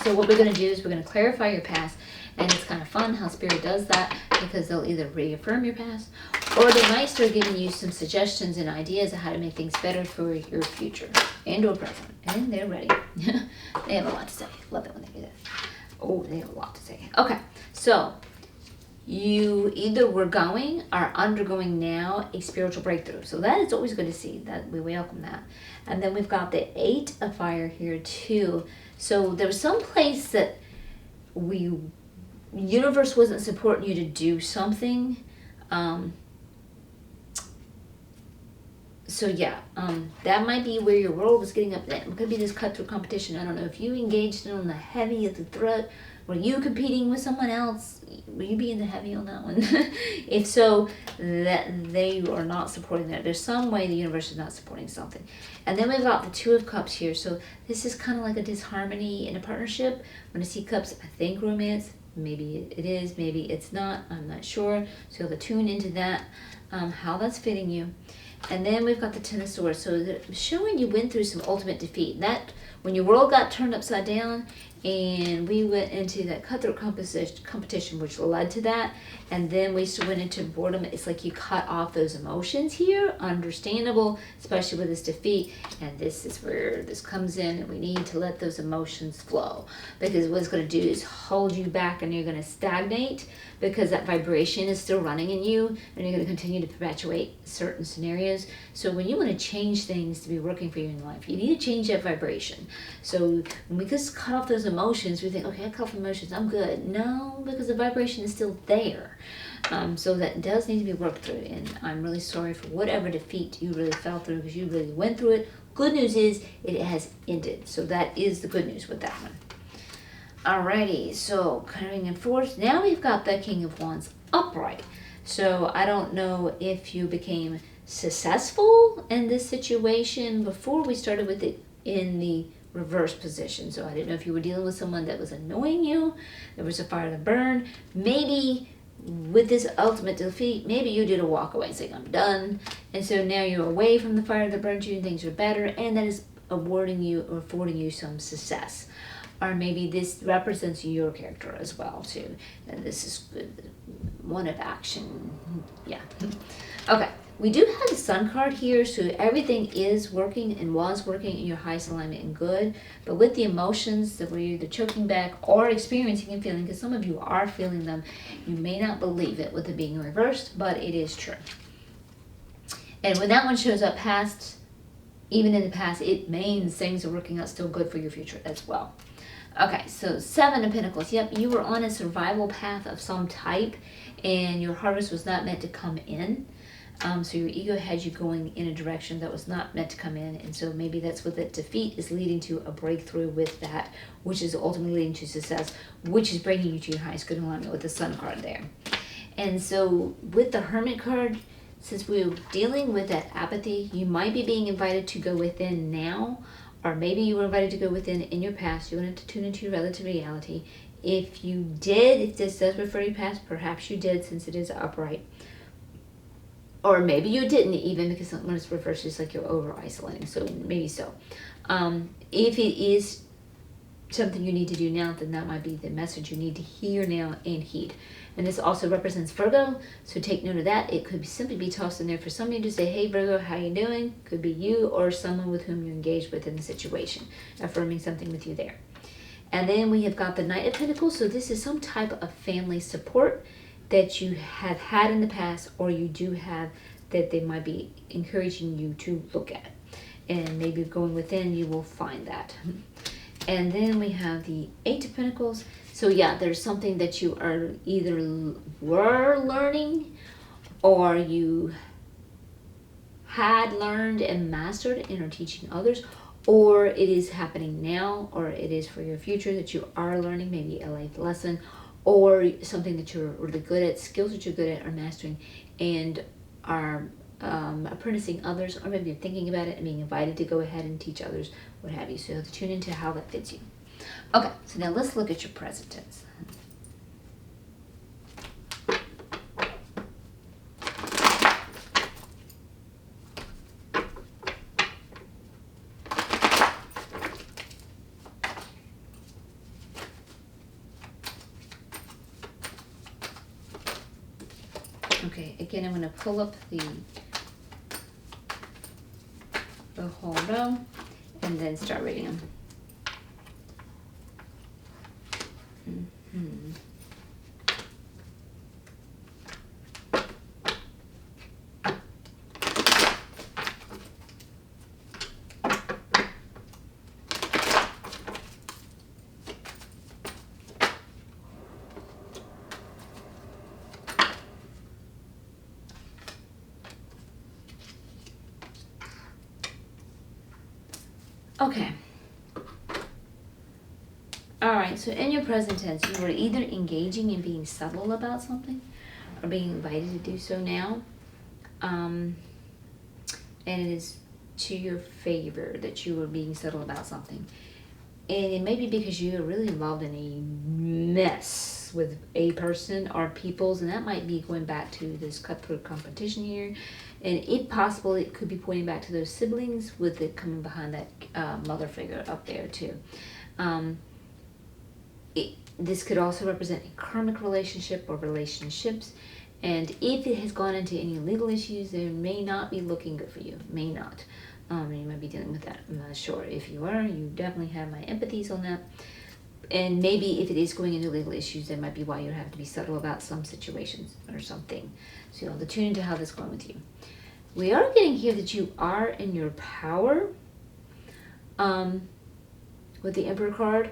So what we're going to do is we're going to clarify your past, and it's kind of fun how Spirit does that because they'll either reaffirm your past or they might start giving you some suggestions and ideas of how to make things better for your future and or present. And they're ready. They have a lot to say. Love it when they do that. Oh, they have a lot to say. Okay, so you either were going or undergoing now a spiritual breakthrough. So that is always good to see. That we welcome that. And then we've got the 8 of fire here too. So there was some place that universe wasn't supporting you to do something. So yeah, that might be where your world was getting up. It could be this cutthroat competition. I don't know if you engaged in on the heavy of the threat. Were you competing with someone else? Will you be in the heavy on that one? If so, that they are not supporting that. There's some way the universe is not supporting something. And then we've got the 2 of cups here. So this is kind of like a disharmony in a partnership. When I see cups, I think romance. Maybe it is, maybe it's not. I'm not sure. So you'll have to tune into that, how that's fitting you. And then we've got the 10 of swords. So showing you went through some ultimate defeat. That when your world got turned upside down and we went into that cutthroat competition, which led to that, and then we went into boredom. It's like you cut off those emotions here. Understandable, especially with this defeat. And this is where this comes in, and we need to let those emotions flow, because what it's going to do is hold you back, and you're going to stagnate because that vibration is still running in you, and you're going to continue to perpetuate certain scenarios. So when you want to change things to be working for you in life, you need to change that vibration. So when we just cut off those emotions, we think, okay, I cut off emotions, I'm good. No, because the vibration is still there. So that does need to be worked through, and I'm really sorry for whatever defeat you really fell through, because you really went through it. Good news is it has ended. So that is the good news with that one. Alrighty, so carrying in forth. Now we've got the King of Wands upright. So I don't know if you became successful in this situation before we started with it in the reverse position. So I didn't know if you were dealing with someone that was annoying you. There was a fire to burn. Maybe with this ultimate defeat, maybe you did a walk away saying, I'm done. And so now you're away from the fire that burned you and things are better. And that is awarding you or affording you some success. Or maybe this represents your character as well too. And this is good. One of action. Yeah. Okay. We do have the Sun card here, so everything is working and was working in your highest alignment and good. But with the emotions that we're either choking back or experiencing and feeling, because some of you are feeling them, you may not believe it with it being reversed, but it is true. And when that one shows up past, even in the past, it means things are working out still good for your future as well. Okay, so 7 of Pentacles. Yep, you were on a survival path of some type, and your harvest was not meant to come in. So your ego had you going in a direction that was not meant to come in. And so maybe that's what that defeat is leading to, a breakthrough with that, which is ultimately leading to success, which is bringing you to your highest good alignment with the Sun card there. And so with the Hermit card, since we're dealing with that apathy, you might be being invited to go within now, or maybe you were invited to go within in your past. You wanted to tune into your relative reality. If you did, if this does refer to your past, perhaps you did, since it is upright. Or maybe you didn't even, because when it's reversed, it's like you're over isolating. So maybe so. If it is something you need to do now, then that might be the message you need to hear now and heed. And this also represents Virgo, so take note of that. It could simply be tossed in there for somebody to say, hey Virgo, how you doing? Could be you or someone with whom you engage with in the situation, affirming something with you there. And then we have got the Knight of Pentacles. So this is some type of family support that you have had in the past, or you do have, that they might be encouraging you to look at. And maybe going within, you will find that. And then we have the Eight of Pentacles. So yeah, there's something that you are either were learning, or you had learned and mastered and are teaching others, or it is happening now, or it is for your future that you are learning, maybe a life lesson, or something that you're really good at, skills that you're good at or mastering, and are apprenticing others, or maybe you're thinking about it and being invited to go ahead and teach others, what have you. So you have to tune into how that fits you. Okay, so now let's look at your present tense. Okay, again, I'm going to pull up the whole row and then start reading them. Okay. Alright, so in your present tense, you were either engaging in being subtle about something, or being invited to do so now. And it is to your favor that you were being subtle about something. And it may be because you are really involved in a mess with a person or peoples, and that might be going back to this cutthroat competition here. And if possible, it could be pointing back to those siblings, with it coming behind that mother figure up there too. This could also represent a karmic relationship or relationships. And if it has gone into any legal issues, they may not be looking good for you. May not. You might be dealing with that. I'm not sure. If you are, you definitely have my empathies on that. And maybe if it is going into legal issues, that might be why you have to be subtle about some situations or something. So you'll have to tune into how this is going with you. We are getting here that you are in your power with the Emperor card.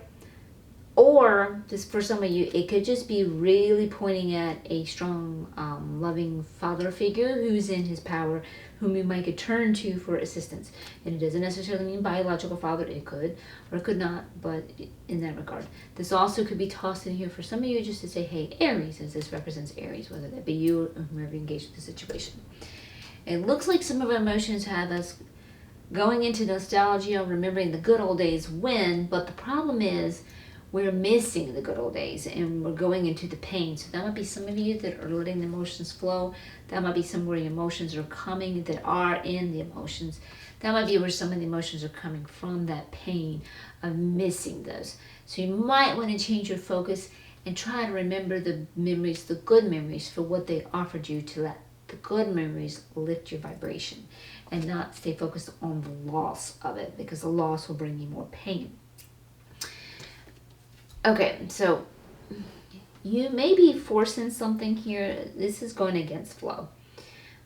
Or, just for some of you, it could just be really pointing at a strong, loving father figure who's in his power, whom you might could turn to for assistance. And it doesn't necessarily mean biological father. It could, or it could not, but in that regard. This also could be tossed in here for some of you just to say, hey, Aries, as this represents Aries, whether that be you or whoever engaged with the situation. It looks like some of our emotions have us going into nostalgia, remembering the good old days when, but the problem is, we're missing the good old days and we're going into the pain. So that might be some of you that are letting the emotions flow. That might be somewhere your emotions are coming, that are in the emotions. That might be where some of the emotions are coming from, that pain of missing those. So you might want to change your focus and try to remember the memories, the good memories, for what they offered you, to let the good memories lift your vibration and not stay focused on the loss of it, because the loss will bring you more pain. Okay, so you may be forcing something here. This is going against flow.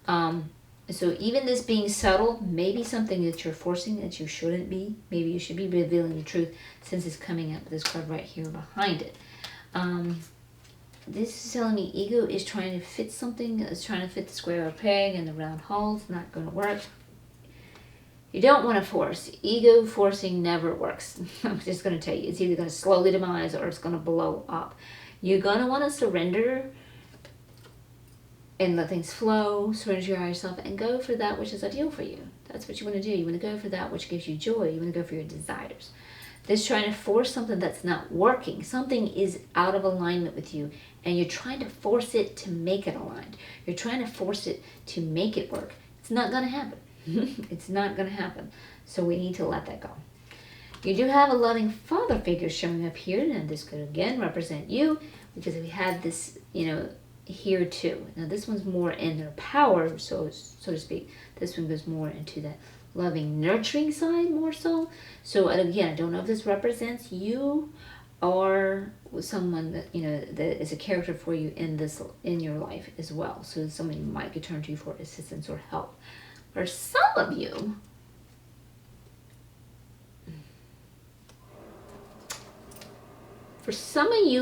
So even this being subtle may be something that you're forcing that you shouldn't be. Maybe you should be revealing the truth, since it's coming out with this card right here behind it. this is telling me ego is trying to fit something, is trying to fit the square peg in the round hole. It's not going to work. You don't want to force. Ego forcing never works. I'm just going to tell you, it's either going to slowly demise or it's going to blow up. You're going to want to surrender and let things flow, surrender to your higher self, and go for that which is ideal for you. That's what you want to do. You want to go for that which gives you joy. You want to go for your desires. This trying to force something that's not working. Something is out of alignment with you, and you're trying to force it to make it aligned. You're trying to force it to make it work. It's not going to happen. It's not going to happen. So we need to let that go. You do have a loving father figure showing up here, and this could again represent you, because we had this, here too. Now this one's more in their power, so to speak. This one goes more into that loving, nurturing side more so. So again, I don't know if this represents you or someone that that is a character for you in your life as well. So someone you might could turn to you for assistance or help. For some of you,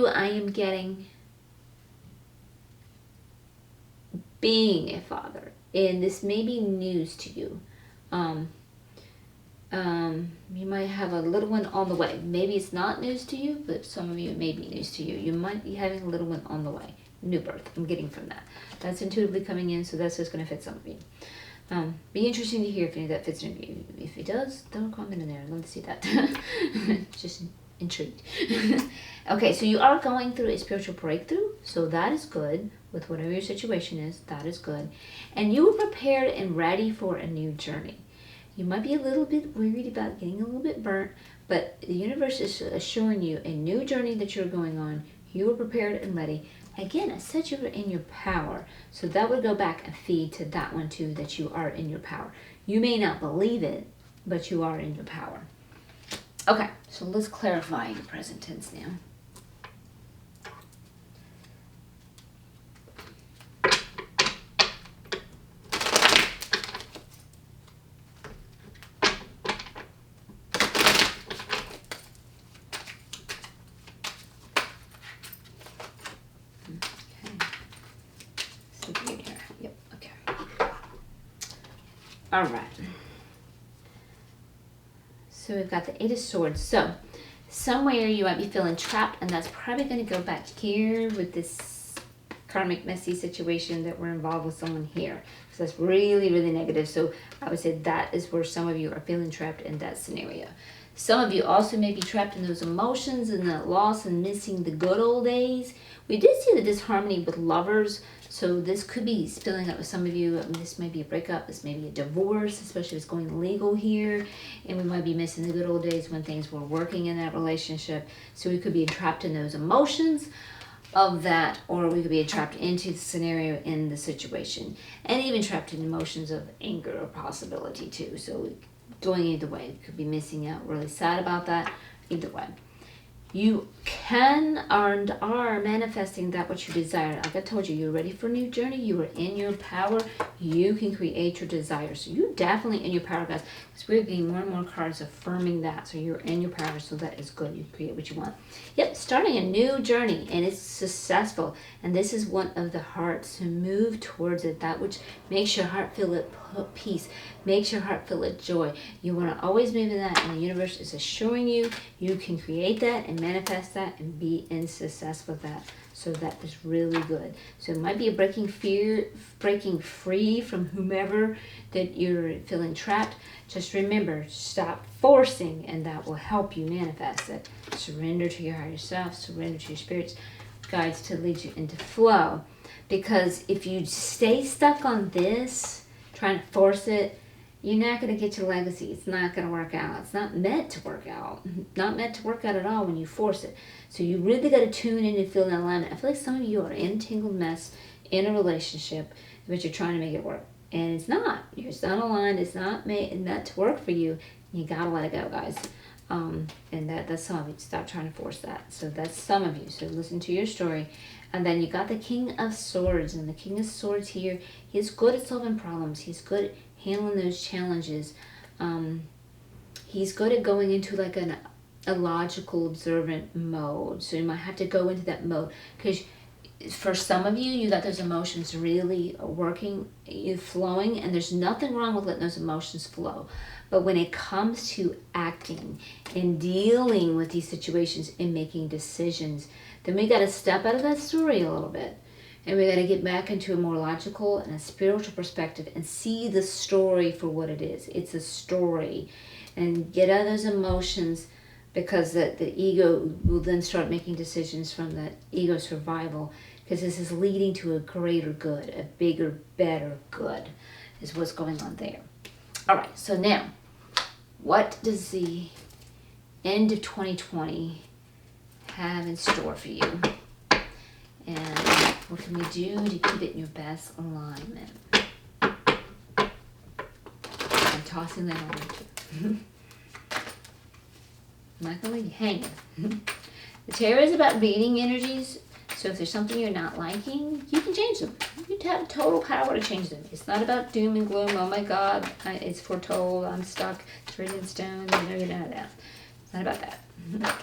I am getting being a father, and this may be news to you. You might have a little one on the way. Maybe it's not news to you, but some of you it may be news to you. You might be having a little one on the way. New birth, I'm getting from that. That's intuitively coming in, so that's just going to fit some of you. Be interesting to hear if any of that fits in you. If it does, don't comment in there. I'd love to see that. Just intrigued. Okay, so you are going through a spiritual breakthrough, so that is good. With whatever your situation is, that is good. And you are prepared and ready for a new journey. You might be a little bit worried about getting a little bit burnt, but the universe is assuring you a new journey that you're going on. You are prepared and ready. Again, I said you were in your power, so that would go back and feed to that one too, that you are in your power. You may not believe it, but you are in your power. Okay, so let's clarify the present tense now. All right. So we've got the Eight of Swords. So somewhere you might be feeling trapped, and that's probably going to go back here with this karmic messy situation that we're involved with someone here. So that's really, really negative. So I would say that is where some of you are feeling trapped in that scenario. Some of you also may be trapped in those emotions and that loss and missing the good old days. We did see the disharmony with lovers. So this could be spilling up with some of you. This may be a breakup. This may be a divorce, especially if it's going legal here. And we might be missing the good old days when things were working in that relationship. So we could be trapped in those emotions of that, or we could be trapped into the scenario in the situation. And even trapped in emotions of anger or possibility too. So going either way. You could be missing out, really sad about that. Either way. You can and are manifesting that what you desire. Like I told you, you're ready for a new journey. You are in your power. You can create your desires. So you're definitely in your power, guys. Because we're getting more and more cards affirming that. So you're in your power. So that is good. You can create what you want. Yep, starting a new journey. And it's successful. And this is one of the hearts to move towards it. That which makes your heart feel at peace. Makes your heart feel at joy. You want to always move in that. And the universe is assuring you you can create that and manifest that and be in success with that. So that is really good. So it might be a breaking free from whomever that you're feeling trapped. Just remember, stop forcing, and that will help you manifest it. Surrender to your higher self, surrender to your spirits, guides to lead you into flow. Because if you stay stuck on this, trying to force it, you're not going to get your legacy. It's not going to work out. It's not meant to work out. Not meant to work out at all when you force it. So you really got to tune in and feel in alignment. I feel like some of you are in a entangled mess in a relationship, but you're trying to make it work. And it's not. You're not aligned. It's not meant to work for you. You got to let it go, guys. And that's some of you. Stop trying to force that. So that's some of you. So listen to your story. And then you got the King of Swords. And the King of Swords here, he's good at solving problems. He's good at handling those challenges. He's good at going into like a logical, observant mode. So you might have to go into that mode. Because for some of you, you got those emotions really working, flowing, and there's nothing wrong with letting those emotions flow. But when it comes to acting and dealing with these situations and making decisions, then we got to step out of that story a little bit. And we got to get back into a more logical and a spiritual perspective and see the story for what it is. It's a story. And get out of those emotions, because the ego will then start making decisions from that ego survival, because this is leading to a greater good, a bigger, better good is what's going on there. All right, so now, what does the end of 2020 have in store for you? And what can we do to keep it in your best alignment? I'm tossing that on you. I'm not going to leave you hanging. The tarot is about reading energies, so if there's something you're not liking, you can change them. You have total power to change them. It's not about doom and gloom. Oh my God, it's foretold. I'm stuck. It's written in stone. None of that. It's not about that.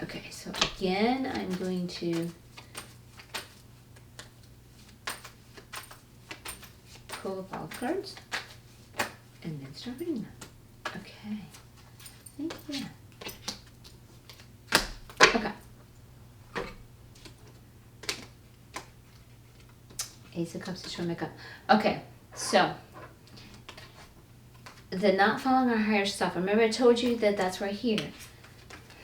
Okay, so again, I'm going to pull up all the cards and then start reading them. Okay. Thank you. Okay. Ace of Cups is showing back up. Okay, so the not following our higher self. Remember I told you that that's right here.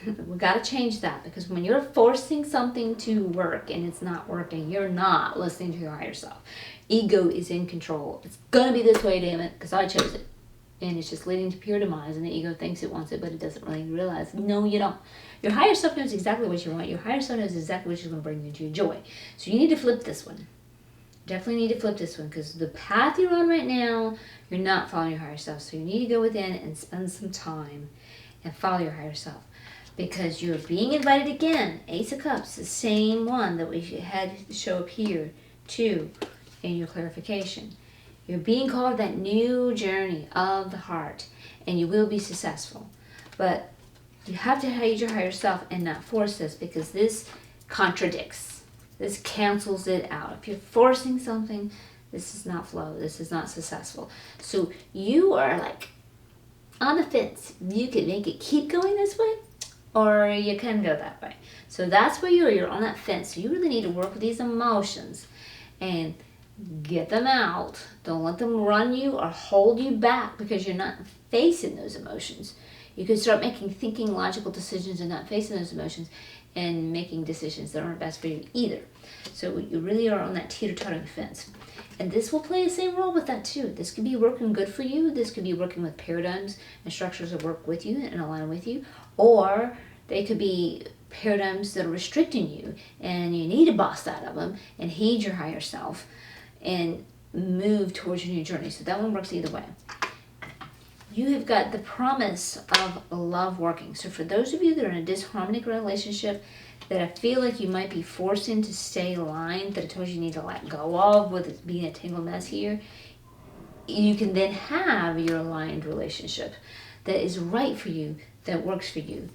We got to change that, because when you're forcing something to work and it's not working, you're not listening to your higher self. Ego is in control. It's going to be this way, damn it, because I chose it. And it's just leading to pure demise, and the ego thinks it wants it, but it doesn't really realize. No, you don't. Your higher self knows exactly what you want. Your higher self knows exactly what is going to bring you to your joy. So you need to flip this one. Definitely need to flip this one, because the path you're on right now, you're not following your higher self. So you need to go within and spend some time and follow your higher self, because you're being invited again. Ace of Cups, the same one that we had show up here too in your clarification. You're being called that new journey of the heart, and you will be successful. But you have to hate your higher self and not force this, because this contradicts. This cancels it out. If you're forcing something, this is not flow. This is not successful. So you are like on the fence. You can make it keep going this way, or you can go that way. So that's where you're on that fence. So you really need to work with these emotions and get them out. Don't let them run you or hold you back, because you're not facing those emotions. You can start thinking logical decisions and not facing those emotions, and making decisions that aren't best for you either. So you really are on that teeter-tottering fence. And this will play the same role with that too. This could be working good for you. This could be working with paradigms and structures that work with you and align with you. Or they could be paradigms that are restricting you, and you need to bust out of them and heed your higher self and move towards your new journey. So that one works either way. You have got the promise of love working. So for those of you that are in a disharmonic relationship, that I feel like you might be forcing to stay aligned, that I told you need to let go of, with it being a tangled mess here, you can then have your aligned relationship that is right for you, that works for you.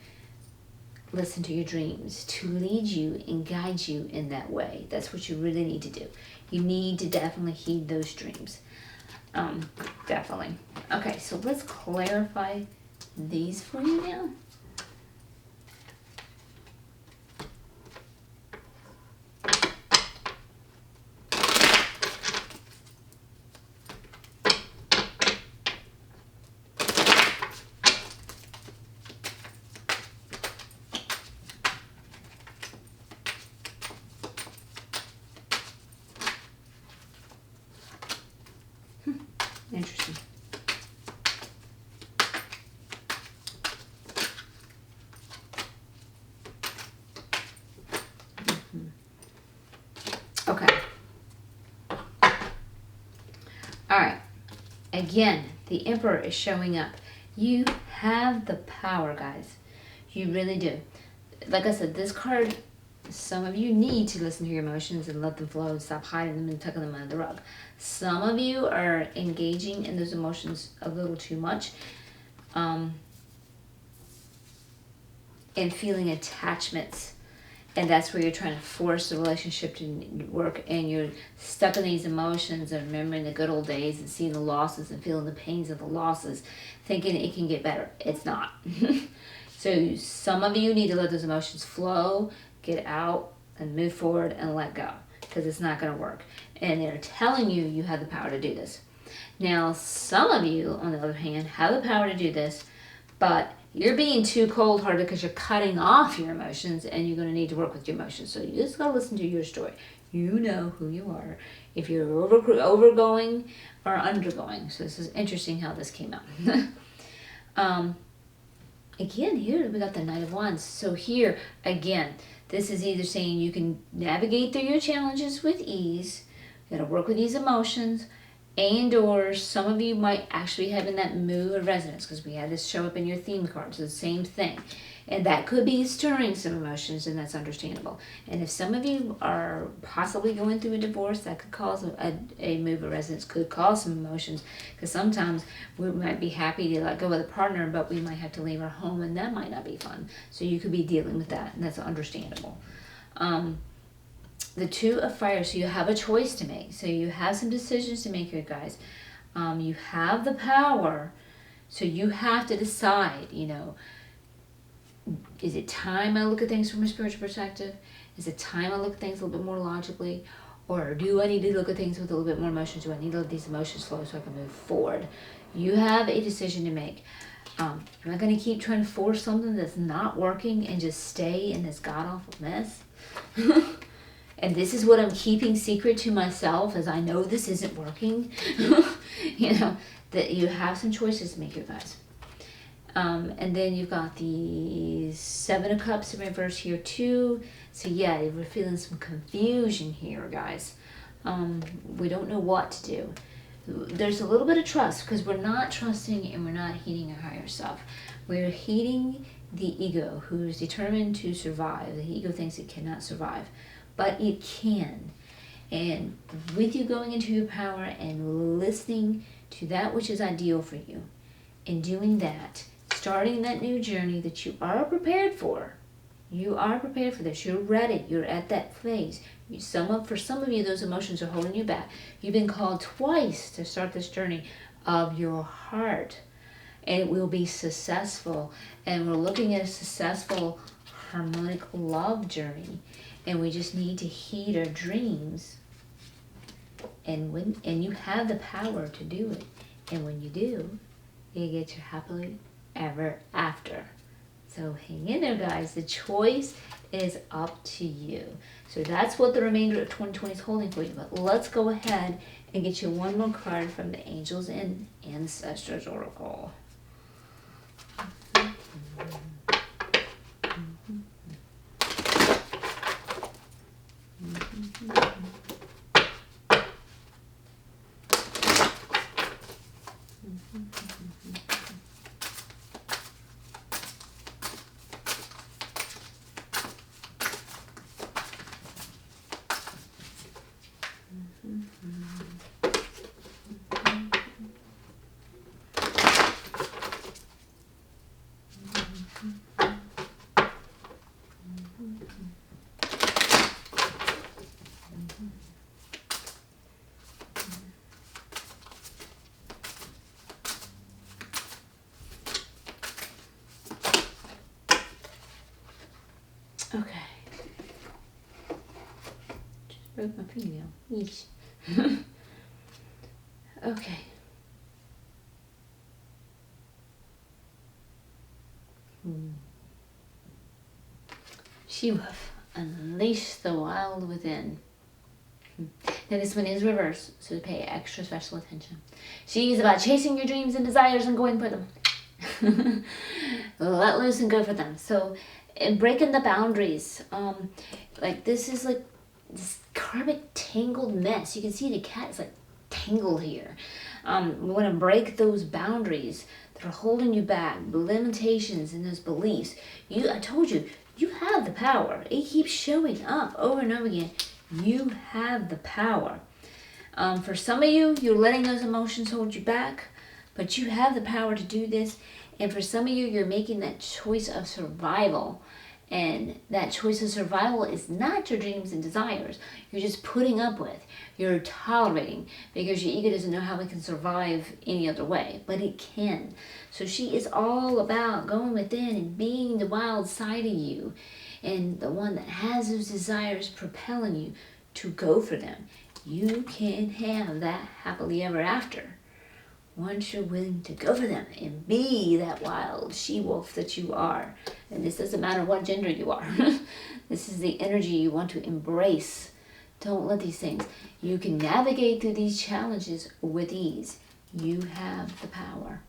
Listen to your dreams to lead you and guide you in that way. That's what you really need to do. You need to definitely heed those dreams. Definitely. Okay, so let's clarify these for you now. Interesting. Okay. All right. Again, the Emperor is showing up. You have the power, guys. You really do. Like I said, this card, some of you need to listen to your emotions and let them flow and stop hiding them and tucking them under the rug. Some of you are engaging in those emotions a little too much, and feeling attachments And that's where you're trying to force the relationship to work, and you're stuck in these emotions of remembering the good old days and seeing the losses and feeling the pains of the losses, thinking it can get better. It's not. So some of you need to let those emotions flow, get out, and move forward and let go, because it's not going to work. And they're telling you you have the power to do this. Now, some of you, on the other hand, have the power to do this, but you're being too cold-hearted because you're cutting off your emotions, and you're going to need to work with your emotions. So you just got to listen to your story. You know who you are, if you're overgoing or undergoing. So this is interesting how this came out. Again, here we got the Knight of Wands. So here, again, this is either saying you can navigate through your challenges with ease, you got to work with these emotions, and or some of you might actually have in that mood of resonance, because we had this show up in your theme cards, the same thing. And that could be stirring some emotions, and that's understandable. And if some of you are possibly going through a divorce, that could cause a move of resonance, could cause some emotions, because sometimes we might be happy to let go of the partner, but we might have to leave our home, and that might not be fun. So you could be dealing with that, and that's understandable. The Two of Fire, so you have a choice to make. So you have some decisions to make here, guys. You have the power, so you have to decide, is it time I look at things from a spiritual perspective? Is it time I look at things a little bit more logically? Or do I need to look at things with a little bit more emotion? Do I need to let these emotions flow so I can move forward? You have a decision to make. I'm not going to keep trying to force something that's not working and just stay in this god-awful mess. And this is what I'm keeping secret to myself, as I know this isn't working. That you have some choices to make, you guys. And then you've got the Seven of Cups in reverse here too. So yeah, we're feeling some confusion here, guys. We don't know what to do. There's a little bit of trust, because we're not trusting and we're not heeding our higher self. We're heeding the ego, who's determined to survive. The ego thinks it cannot survive, but it can. And with you going into your power and listening to that which is ideal for you, and doing that, starting that new journey that you are prepared for. You are prepared for this. You're ready. You're at that phase. For some of you, those emotions are holding you back. You've been called twice to start this journey of your heart, and it will be successful. And we're looking at a successful, harmonic love journey, and we just need to heed our dreams. And you have the power to do it. And when you do, you get your happily ever after. So hang in there, guys. The choice is up to you. So that's what the remainder of 2020 is holding for you. But let's go ahead and get you one more card from the Angels and Ancestors Oracle. Okay. Just broke my fingernail. Yeesh. Okay. She-Wolf, unleash the wild within. Now this one is reverse, so pay extra special attention. She is about chasing your dreams and desires and going for them. Let loose and go for them. So, and breaking the boundaries. Like this is like this karmic tangled mess. You can see the cat is like tangled here. We want to break those boundaries that are holding you back, the limitations and those beliefs. I told you, you have the power. It keeps showing up over and over again. You have the power. For some of you, you're letting those emotions hold you back, but you have the power to do this. And for some of you, you're making that choice of survival. And that choice of survival is not your dreams and desires. You're just putting up with. You're tolerating because your ego doesn't know how it can survive any other way, but it can. So she is all about going within and being the wild side of you and the one that has those desires propelling you to go for them. You can have that happily ever after once you're willing to go for them and be that wild she-wolf that you are. And this doesn't matter what gender you are. This is the energy you want to embrace. Don't let these things. You can navigate through these challenges with ease. You have the power.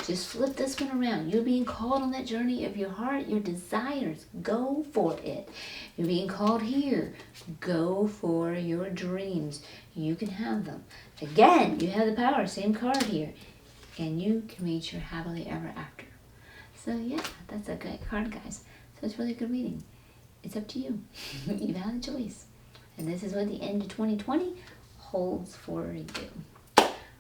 Just flip this one around. You're being called on that journey of your heart, your desires. Go for it. You're being called here. Go for your dreams. You can have them. Again, you have the power. Same card here. And you can reach your happily ever after. So yeah, that's a great card, guys. So it's really a good reading. It's up to you. You have a choice. And this is what the end of 2020 holds for you.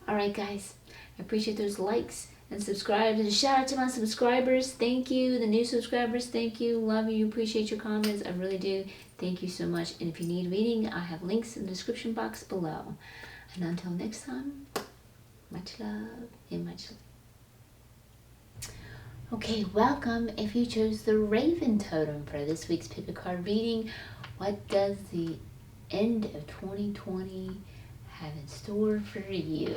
All right, guys. I appreciate those likes and subscribe. And a shout out to my subscribers. Thank you. The new subscribers, thank you. Love you. Appreciate your comments. I really do. Thank you so much. And if you need reading, I have links in the description box below. And until next time, much love and much light. Okay, welcome. If you chose the Raven Totem for this week's pick a card reading, what does the end of 2020 have in store for you?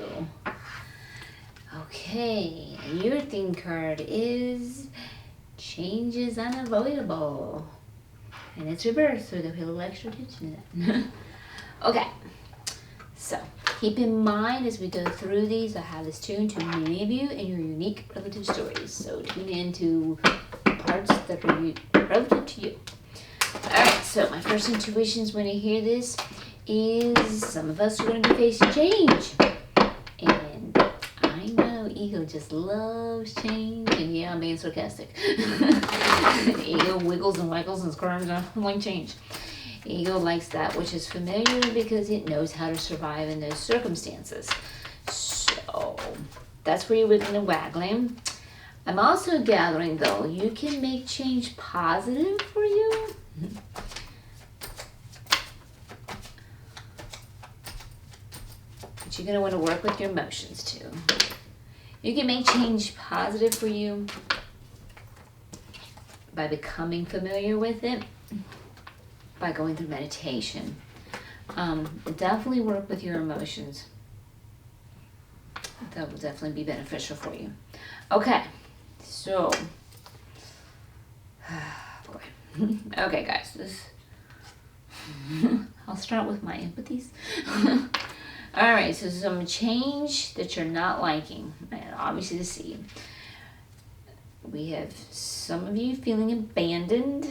Okay, your theme card is Change is Unavoidable. And it's reversed, so there'll be a little extra attention to that. Okay, so keep in mind as we go through these, I have this tuned to many of you and your unique relative stories. So tune in to parts that are relative to you. Alright, so my first intuitions when you hear this is some of us are going to be facing change. And I know ego just loves change. And yeah, I'm being sarcastic. Ego wiggles and waggles and squirms and like change. Ego likes that which is familiar because it knows how to survive in those circumstances. So that's where you're wiggling and waggling. I'm also gathering, though, you can make change positive for you. But you're going to want to work with your emotions, too. You can make change positive for you by becoming familiar with it, by going through meditation. Definitely work with your emotions. That will definitely be beneficial for you. Okay, so, boy. Okay, guys, I'll start with my empathies. All right, so some change that you're not liking, and obviously the seed. We have some of you feeling abandoned,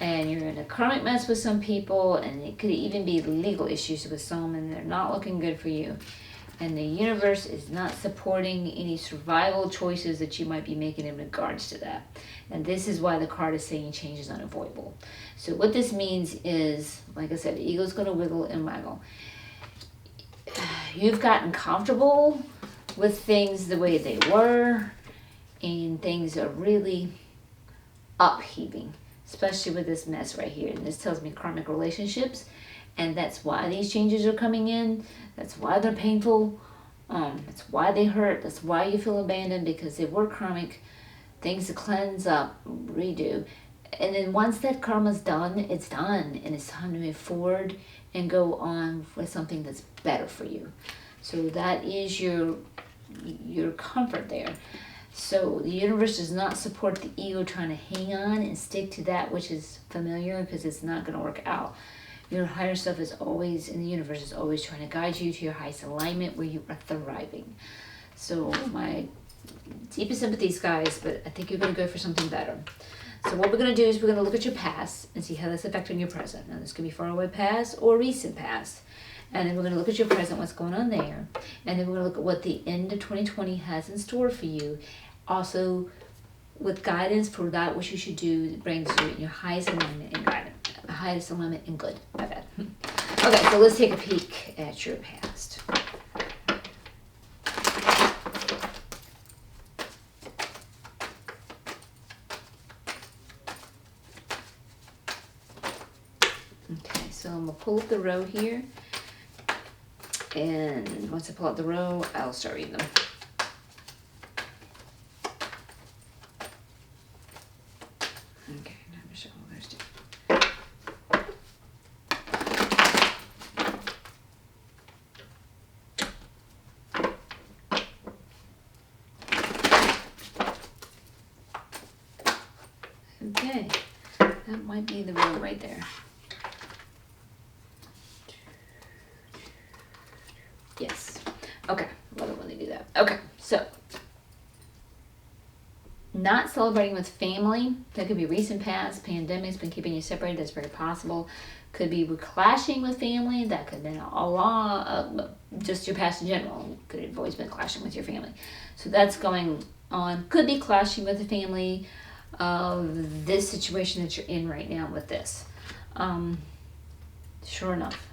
and you're in a karmic mess with some people, and it could even be legal issues with some, and they're not looking good for you. And the universe is not supporting any survival choices that you might be making in regards to that. And this is why the card is saying change is unavoidable. So what this means is, like I said, the ego's going to wiggle and waggle. You've gotten comfortable with things the way they were, and things are really upheaving, especially with this mess right here. And this tells me karmic relationships, and that's why these changes are coming in. That's why they're painful. That's why they hurt. That's why you feel abandoned, because they were karmic. Things to cleanse up, redo. And then once that karma's done, it's done, and it's time to move forward and go on with something that's better for you. So that is your comfort there. So the universe does not support the ego trying to hang on and stick to that which is familiar, because it's not going to work out. Your higher self is always, in the universe, is always trying to guide you to your highest alignment where you are thriving. So my deepest sympathies, guys, but I think you're going to go for something better. So what we're going to do is we're going to look at your past and see how that's affecting your present. Now, this could be far away past or recent past. And then we're going to look at your present, what's going on there. And then we're going to look at what the end of 2020 has in store for you. Also, with guidance for that which you should do that brings you in your highest alignment and guidance. Highest alignment and good. My bad. Okay, so let's take a peek at your past. So I'm going to pull up the row here. And once I pull out the row, I'll start reading them. Okay, now Michelle, there's two. Okay, that might be the row right there. Yes. Okay, love it when they do that. Okay, so not celebrating with family. That could be recent past. Pandemic's been keeping you separated. That's very possible. Could be clashing with family. That could have been a lot, just your past in general. Could have always been clashing with your family. So that's going on. Could be clashing with the family of this situation that you're in right now with this. Sure enough.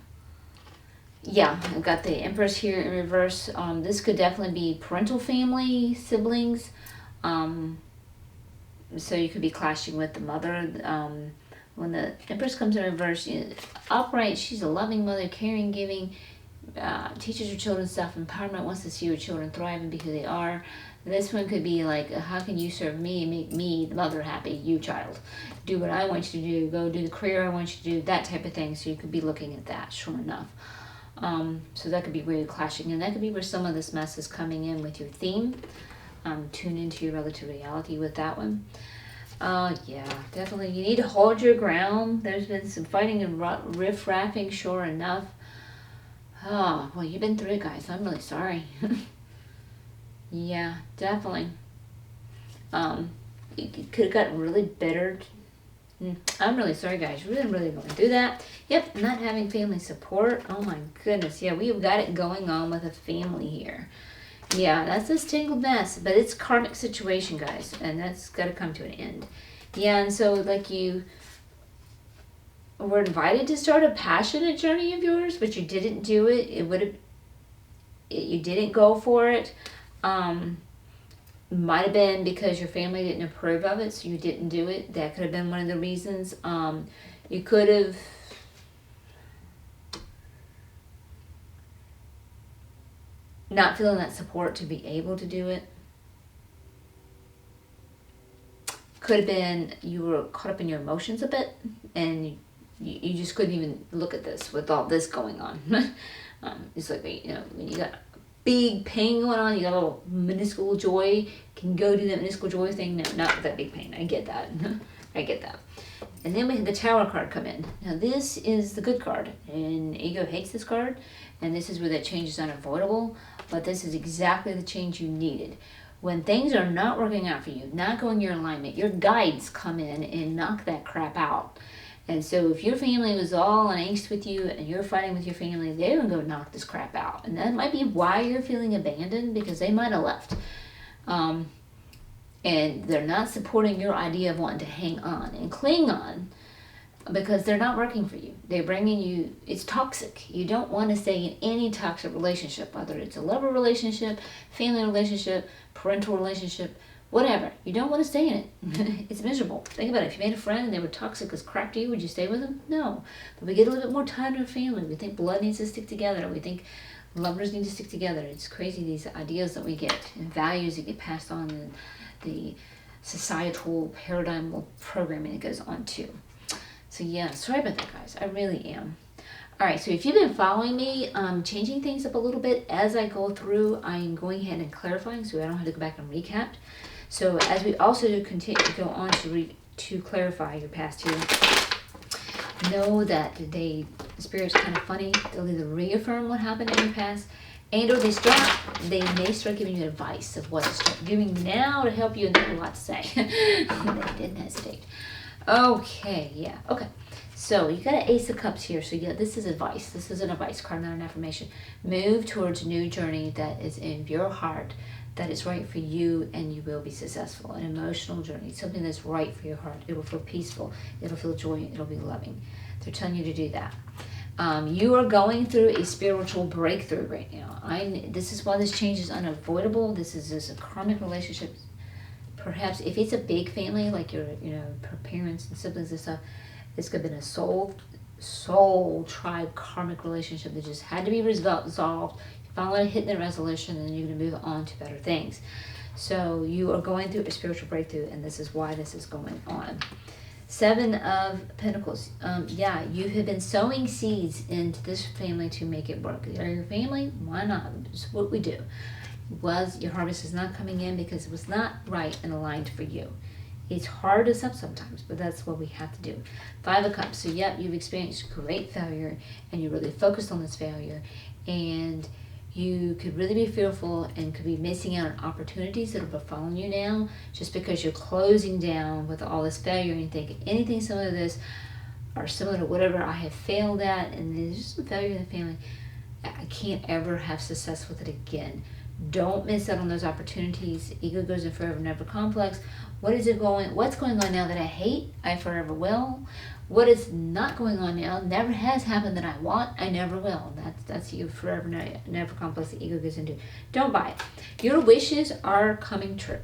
Yeah, I've got the Empress here in reverse. This could definitely be parental family, siblings. So you could be clashing with the mother. When the Empress comes in reverse, upright, she's a loving mother, caring, giving, teaches her children self-empowerment, wants to see her children thrive and be who they are. This one could be like, how can you serve me and make me, the mother, happy, you child? Do what I want you to do, go do the career I want you to do, that type of thing. So you could be looking at that, sure enough. So that could be where you're clashing, and that could be where some of this mess is coming in with your theme. Tune into your relative reality with that one. Yeah, definitely. You need to hold your ground. There's been some fighting and riff-raffing, sure enough. Oh, well, you've been through it, guys. I'm really sorry. Yeah, definitely. It could have gotten really bitter. I'm really sorry, guys. Really going through that. Yep, not having family support. Oh my goodness. Yeah, we've got it going on with a family here. Yeah, that's this tangled mess, but it's karmic situation, guys, and that's got to come to an end. Yeah, and so like you were invited to start a passionate journey of yours, but you didn't do it. You didn't go for it. Might have been because your family didn't approve of it, so you didn't do it. That could have been one of the reasons. You could have not feeling that support to be able to do it. Could have been you were caught up in your emotions a bit, and you just couldn't even look at this with all this going on. It's like, when you got big pain going on, you got a little minuscule joy, can go do that minuscule joy thing. No, not with that big pain. I get that. I get that. And then we had the Tower card come in. Now this is the good card, and ego hates this card, and this is where that change is unavoidable, but this is exactly the change you needed. When things are not working out for you, not going your alignment, your guides come in and knock that crap out. And so if your family was all in angst with you and you're fighting with your family, they're going to go knock this crap out. And that might be why you're feeling abandoned, because they might have left. And they're not supporting your idea of wanting to hang on and cling on, because they're not working for you. They're bringing you, it's toxic. You don't want to stay in any toxic relationship, whether it's a lover relationship, family relationship, parental relationship, whatever. You don't want to stay in it. It's miserable. Think about it. If you made a friend and they were toxic as crap to you, would you stay with them? No. But we get a little bit more tied to our family. We think blood needs to stick together. We think lovers need to stick together. It's crazy, these ideas that we get and values that get passed on, and the societal paradigm programming that goes on too. So yeah, sorry about that, guys. I really am. All right, so if you've been following me, changing things up a little bit as I go through, I'm going ahead and clarifying so I don't have to go back and recap. So as we also continue to go on to clarify your past here, know that the Spirit's kind of funny. They'll either reaffirm what happened in your past, and or they may start giving you advice of what to start doing now to help you, and they have a lot to say. They didn't hesitate. Okay, yeah, okay. So you got an Ace of Cups here. So yeah, this is advice. This is an advice card, not an affirmation. Move towards a new journey that is in your heart, that is right for you, and you will be successful. An emotional journey, something that's right for your heart. It will feel peaceful. It'll feel joy. It'll be loving. They're telling you to do that. You are going through a spiritual breakthrough right now. This is why this change is unavoidable. This is a karmic relationship. Perhaps if it's a big family, like your parents and siblings and stuff, this could have been a soul soul tribe karmic relationship that just had to be resolved. You finally hit the resolution, and you're going to move on to better things. So you are going through a spiritual breakthrough, and this is why this is going on. 7 of Pentacles. Yeah, you have been sowing seeds into this family to make it work. You're your family, why not? It's what we do. Your harvest is not coming in because it was not right and aligned for you. It's hard to accept sometimes, but that's what we have to do. 5 of Cups. So yep, you've experienced great failure, and you're really focused on this failure, and you could really be fearful and could be missing out on opportunities that are befalling you now just because you're closing down with all this failure, and you think anything similar to this or similar to whatever I have failed at, and there's just a failure in the family, I can't ever have success with it again. Don't miss out on those opportunities. Ego goes in forever never complex. What's going on now that I hate? I forever will. What is not going on now never has happened that I want. I never will. That's you forever never complex. The ego goes into. Don't buy it. Your wishes are coming true.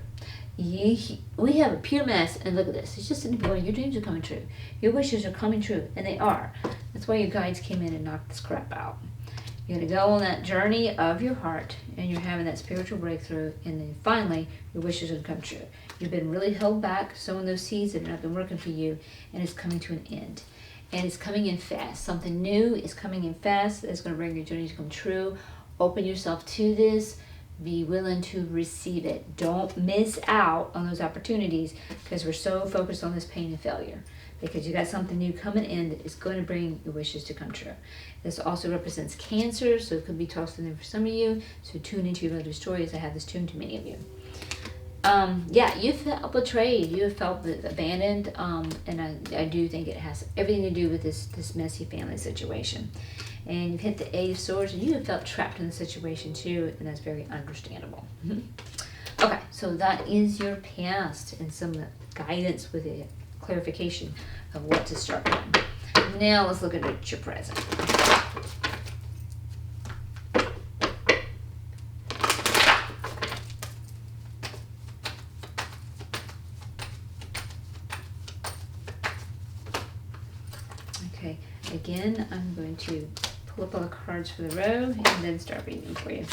We have a pure mess, and look at this. It's just an important. Your dreams are coming true. Your wishes are coming true, and they are. That's why your guides came in and knocked this crap out. You're going to go on that journey of your heart, and you're having that spiritual breakthrough, and then finally, your wishes will come true. You've been really held back, sowing those seeds that have not been working for you, and it's coming to an end. And it's coming in fast. Something new is coming in fast that's going to bring your journey to come true. Open yourself to this. Be willing to receive it. Don't miss out on those opportunities because we're so focused on this pain and failure. Because you got something new coming in that is going to bring your wishes to come true. This also represents Cancer, so it could be tossed in there for some of you. So tune into your relative stories. I have this tuned to many of you. Yeah, you felt betrayed. You have felt abandoned, and I do think it has everything to do with this messy family situation. And you've hit the 8 of Swords, and you have felt trapped in the situation too, and that's very understandable. Okay, so that is your past and some guidance with a clarification of what to start with. Now let's look at your present. Okay, again, I'm going to pull up all the cards for the row and then start reading for you.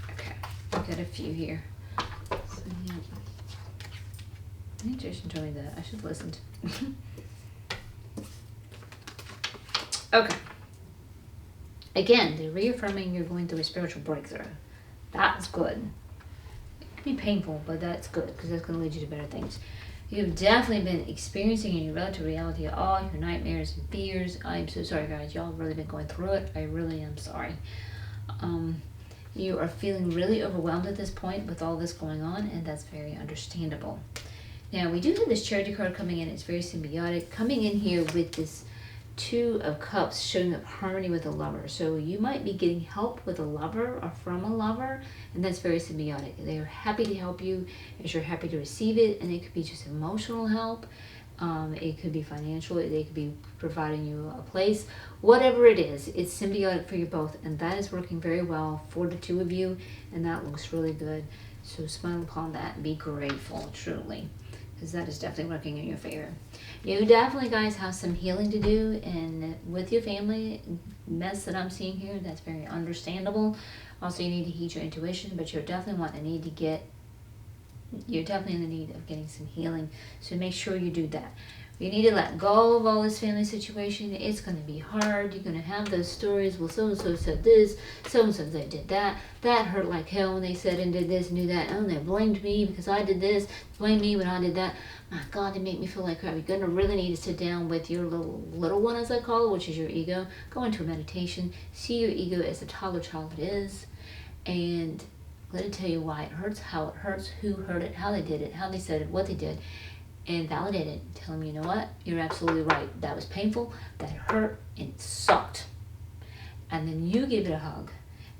Okay, I've got a few here. So, yeah. My intuition told me that. I should have listened. Okay. Again, they're reaffirming you're going through a spiritual breakthrough. That's good. It can be painful, but that's good because that's going to lead you to better things. You've definitely been experiencing in your relative reality all your nightmares and fears. I'm so sorry, guys. Y'all have really been going through it. I really am sorry. You are feeling really overwhelmed at this point with all this going on, and that's very understandable. Now, we do have this Charity card coming in. It's very symbiotic. Coming in here with this 2 of Cups showing up harmony with a lover. So you might be getting help with a lover or from a lover, and that's very symbiotic. They are happy to help you as you're happy to receive it, and it could be just emotional help. It could be financial. They could be providing you a place. Whatever it is, it's symbiotic for you both, and that is working very well for the 2 of you, and that looks really good. So smile upon that and be grateful, truly, because that is definitely working in your favor. You definitely, guys, have some healing to do, and with your family mess that I'm seeing here, that's very understandable. Also, you need to heed your intuition, but you're definitely you're definitely in the need of getting some healing, so make sure you do that. You need to let go of all this family situation. It's going to be hard. You're going to have those stories. Well, so-and-so said this. So-and-so did that. That hurt like hell when they said and did this and do that. Oh, they blamed me because I did this. Blamed me when I did that. My God, they make me feel like crap. You're going to really need to sit down with your little one, as I call it, which is your ego. Go into a meditation. See your ego as the toddler child it is. And let it tell you why it hurts, how it hurts, who hurt it, how they did it, how they said it, what they did. And validate it. Tell them, you know what? You're absolutely right. That was painful. That hurt. And it sucked. And then you give it a hug.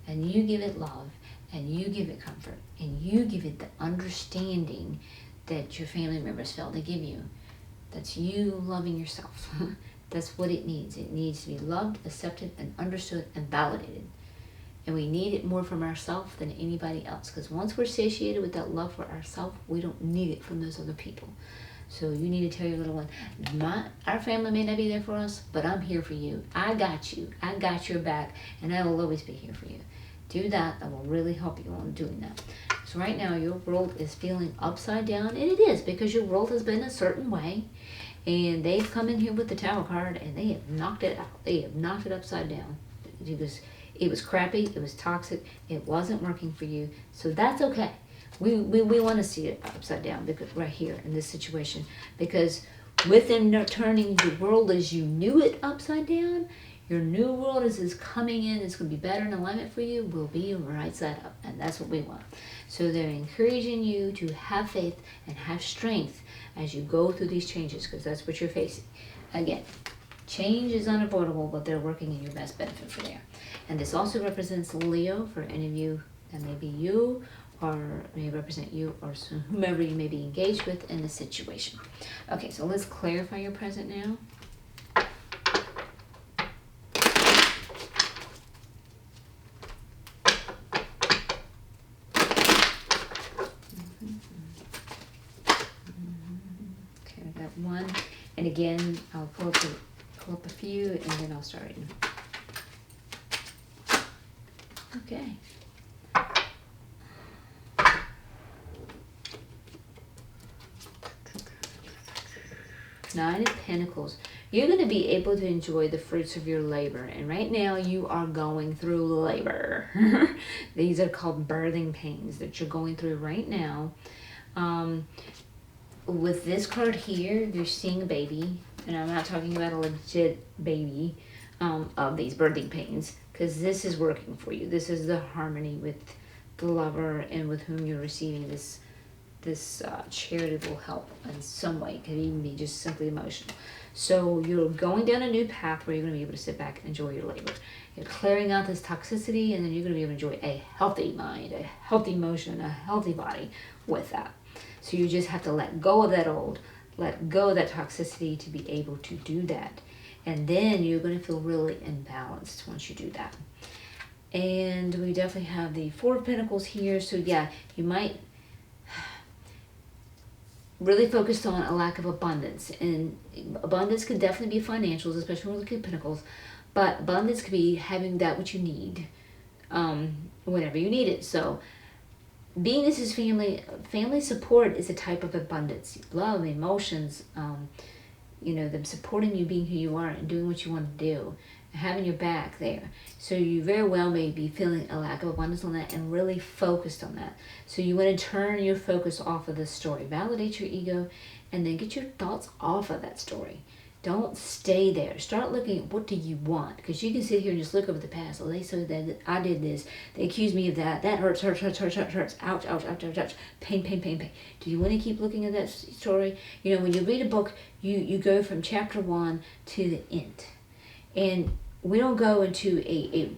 And you give it love. and you give it comfort, and you give it the understanding that your family members failed to give you. That's you loving yourself. That's what it needs. It needs to be loved, accepted, and understood, and validated. And we need it more from ourselves than anybody else. Because once we're satiated with that love for ourselves, we don't need it from those other people. So you need to tell your little one, our family may not be there for us, but I'm here for you. I got you. I got your back, and I will always be here for you. Do that. That will really help you on doing that. So right now, your world is feeling upside down, and it is because your world has been a certain way. And they've come in here with the Tower card, and they have knocked it out. They have knocked it upside down. It was crappy. It was toxic. It wasn't working for you. So that's okay. We want to see it upside down because right here in this situation. Because with them turning the world as you knew it upside down, your new world is coming in. It's going to be better in alignment for you. Will be right side up. And that's what we want. So they're encouraging you to have faith and have strength as you go through these changes, because that's what you're facing. Again, change is unavoidable, but they're working in your best benefit for there. And this also represents Leo for any of you that may be you, or may represent you, or whomever you may be engaged with in the situation. Okay, so let's clarify your present now. One, and again, I'll pull up a few, and then I'll start writing. Okay. Nine of Pentacles. You're going to be able to enjoy the fruits of your labor, and right now you are going through labor. These are called birthing pains that you're going through right now. With this card here, you're seeing a baby, and I'm not talking about a legit baby of these birthing pains, because this is working for you. This is the harmony with the lover and with whom you're receiving this charitable help in some way. It could even be just simply emotional. So you're going down a new path where you're going to be able to sit back and enjoy your labor. You're clearing out this toxicity, and then you're going to be able to enjoy a healthy mind, a healthy emotion, a healthy body with that. So you just have to let go of that let go of that toxicity to be able to do that. And then you're going to feel really imbalanced once you do that. And we definitely have the Four of Pentacles here. So yeah, you might really focus on a lack of abundance. And abundance could definitely be financials, especially when we look at Pentacles. But abundance could be having that which you need whenever you need it. So being this is family support is a type of abundance. Love, emotions, them supporting you being who you are and doing what you want to do, and having your back there. So you very well may be feeling a lack of abundance on that and really focused on that. So you want to turn your focus off of this story. Validate your ego and then get your thoughts off of that story. Don't stay there. Start looking at what do you want. Because you can sit here and just look over the past. Oh, they said that I did this. They accused me of that. That hurts. Ouch, ouch, ouch, ouch. Pain. Do you want to keep looking at that story? When you read a book, you go from chapter 1 to the end. And we don't go into a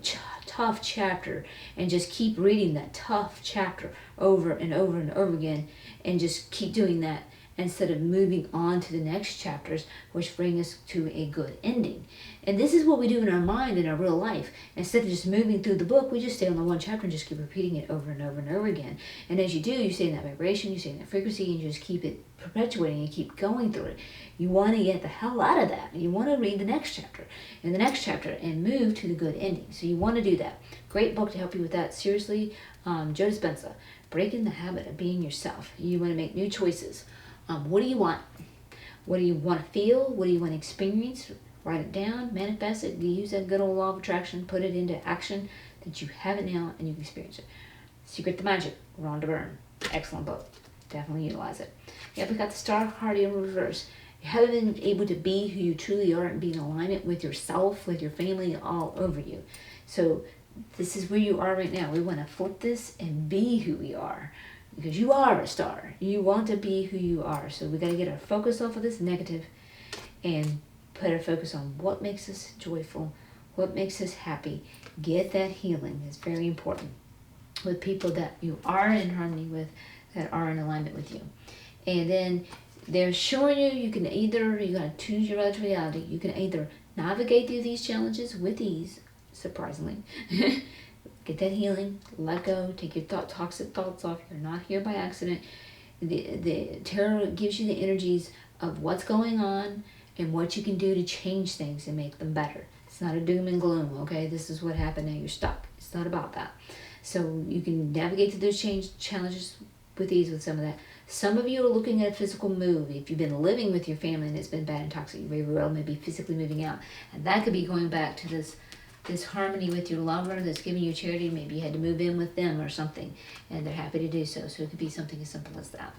tough chapter and just keep reading that tough chapter over and over and over again and just keep doing that, instead of moving on to the next chapters, which bring us to a good ending. And this is what we do in our mind in our real life. Instead of just moving through the book, we just stay on the one chapter and just keep repeating it over and over and over again. And as you do, you stay in that vibration, you stay in that frequency, and you just keep it perpetuating, you keep going through it. You want to get the hell out of that. You want to read the next chapter and the next chapter and move to the good ending. So you want to do that. Great book to help you with that. Seriously, Joe Dispenza, Breaking the Habit of Being Yourself. You want to make new choices. What do you want? What do you want to feel? What do you want to experience? Write it down, manifest it, use that good old law of attraction, put it into action that you have it now and you can experience it. Secret to Magic, Rhonda Byrne. Excellent book. Definitely utilize it. Yep, we got the Star card in reverse. You haven't been able to be who you truly are and be in alignment with yourself, with your family, all over you. So this is where you are right now. We want to flip this and be who we are. Because you are a star. You want to be who you are. So we got to get our focus off of this negative and put our focus on what makes us joyful, what makes us happy. Get that healing. It's very important. with people that you are in harmony with, that are in alignment with you. And then they're showing you can either, you gotta choose your relative reality. You can either navigate through these challenges with ease, surprisingly. Get that healing, let go, take your toxic thoughts off. You're not here by accident. The tarot gives you the energies of what's going on and what you can do to change things and make them better. It's not a doom and gloom, okay? This is what happened, now you're stuck. It's not about that. So you can navigate through those challenges with ease with some of that. Some of you are looking at a physical move. If you've been living with your family and it's been bad and toxic, you very well may be physically moving out. And that could be going back to this harmony with your lover that's giving you charity. Maybe you had to move in with them or something, and they're happy to do so. So it could be something as simple as that.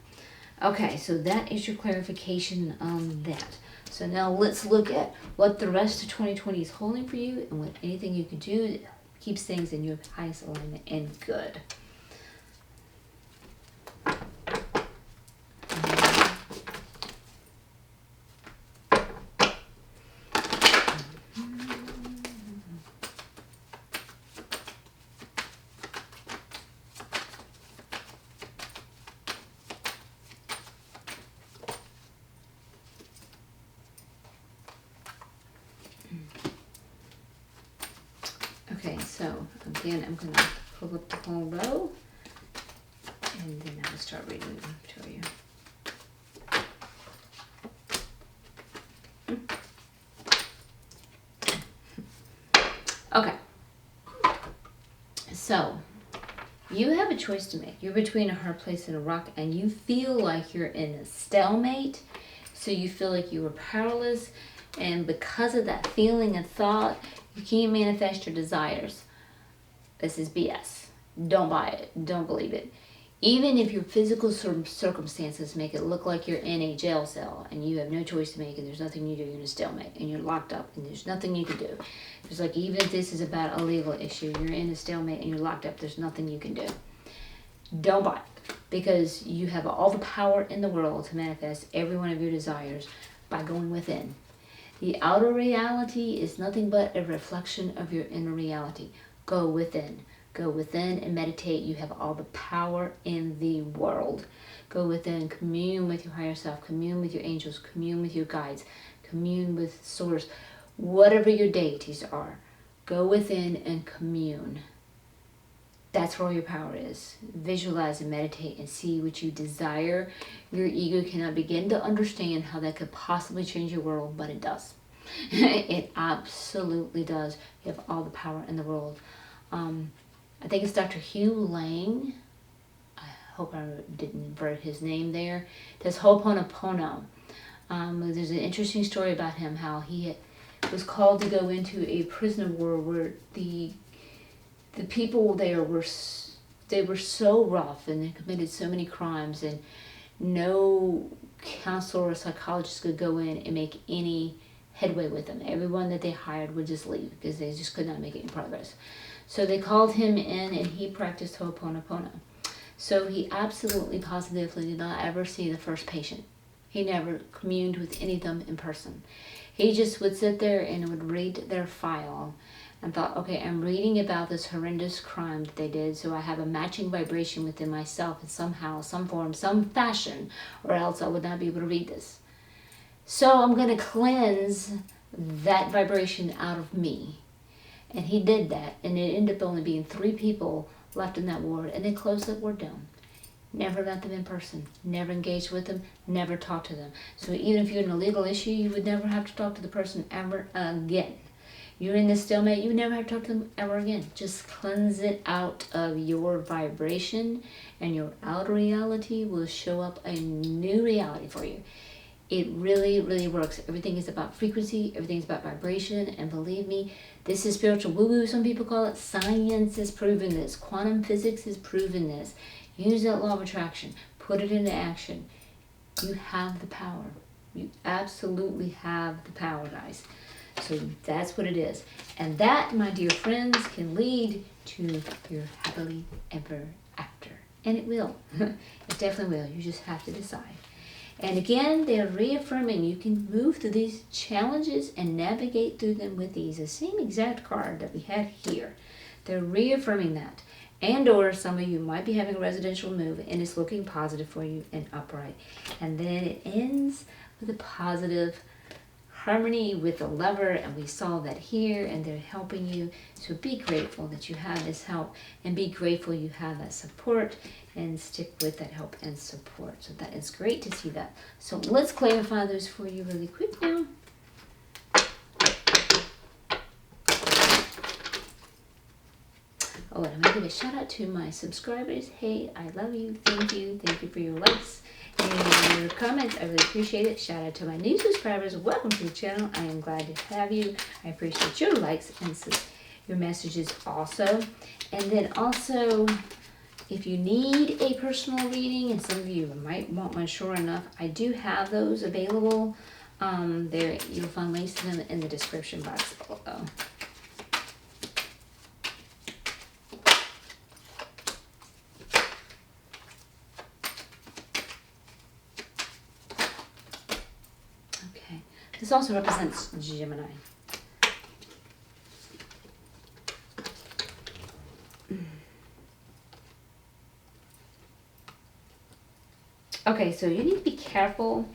Okay, so that is your clarification on that. So now let's look at what the rest of 2020 is holding for you and what anything you can do that keeps things in your highest alignment and good. Okay, so again, I'm going to pull up the whole row, and then I'll start reading them to you. Okay, so you have a choice to make. You're between a hard place and a rock, and you feel like you're in a stalemate, so you feel like you were powerless, and because of that feeling and thought, you can't manifest your desires. This is BS. Don't buy it. Don't believe it. Even if your physical circumstances make it look like you're in a jail cell and you have no choice to make and there's nothing you do, you're in a stalemate and you're locked up and there's nothing you can do. It's like even if this is about a legal issue, you're in a stalemate and you're locked up, there's nothing you can do. Don't buy it, because you have all the power in the world to manifest every one of your desires by going within. The outer reality is nothing but a reflection of your inner reality. Go within. Go within and meditate. You have all the power in the world. Go within. Commune with your higher self. Commune with your angels. Commune with your guides. Commune with source. Whatever your deities are. Go within and commune. That's where your power is. Visualize and meditate and see what you desire. Your ego cannot begin to understand how that could possibly change your world, but it does. It absolutely does. You have all the power in the world. I think it's Dr. Hugh Lang. I hope I didn't invert his name there. That's Ho'oponopono. There's an interesting story about him, how he was called to go into a prison of war where the people there were so rough and they committed so many crimes, and no counselor or psychologist could go in and make any headway with them. Everyone that they hired would just leave because they just could not make any progress. So they called him in and he practiced Ho'oponopono. So he absolutely positively did not ever see the first patient. He never communed with any of them in person. He just would sit there and would read their file and thought, okay, I'm reading about this horrendous crime that they did, so I have a matching vibration within myself in somehow, some form, some fashion, or else I would not be able to read this. So I'm going to cleanse that vibration out of me. And he did that, and it ended up only being 3 people left in that ward, and they closed that ward down. Never met them in person, never engaged with them, never talked to them. So even if you're in a legal issue, you would never have to talk to the person ever again. You're in this stalemate, you never have to talk to them ever again. Just cleanse it out of your vibration, and your outer reality will show up a new reality for you. It really, really works. Everything is about frequency, everything is about vibration, and believe me, this is spiritual woo-woo, some people call it. Science has proven this. Quantum physics has proven this. Use that law of attraction. Put it into action. You have the power. You absolutely have the power, guys. So that's what it is. And that, my dear friends, can lead to your happily ever after. And it will. It definitely will. You just have to decide. And again, they're reaffirming you can move through these challenges and navigate through them with ease. The same exact card that we had here. They're reaffirming that. And or some of you might be having a residential move and it's looking positive for you and upright. And then it ends with a positive harmony with the lover, and we saw that here, and they're helping you. So be grateful that you have this help, and be grateful you have that support, and stick with that help and support. So that is great to see that. So let's clarify those for you really quick now. Oh, and I'm going to give a shout out to my subscribers. Hey, I love you. Thank you. Thank you for your likes and your comments. I really appreciate it. Shout out to my new subscribers. Welcome to the channel. I am glad to have you. I appreciate your likes and your messages also. And then also, if you need a personal reading, and some of you might want one, sure enough, I do have those available. There, you'll find links to them in the description box below. This also represents Gemini. Okay, so you need to be careful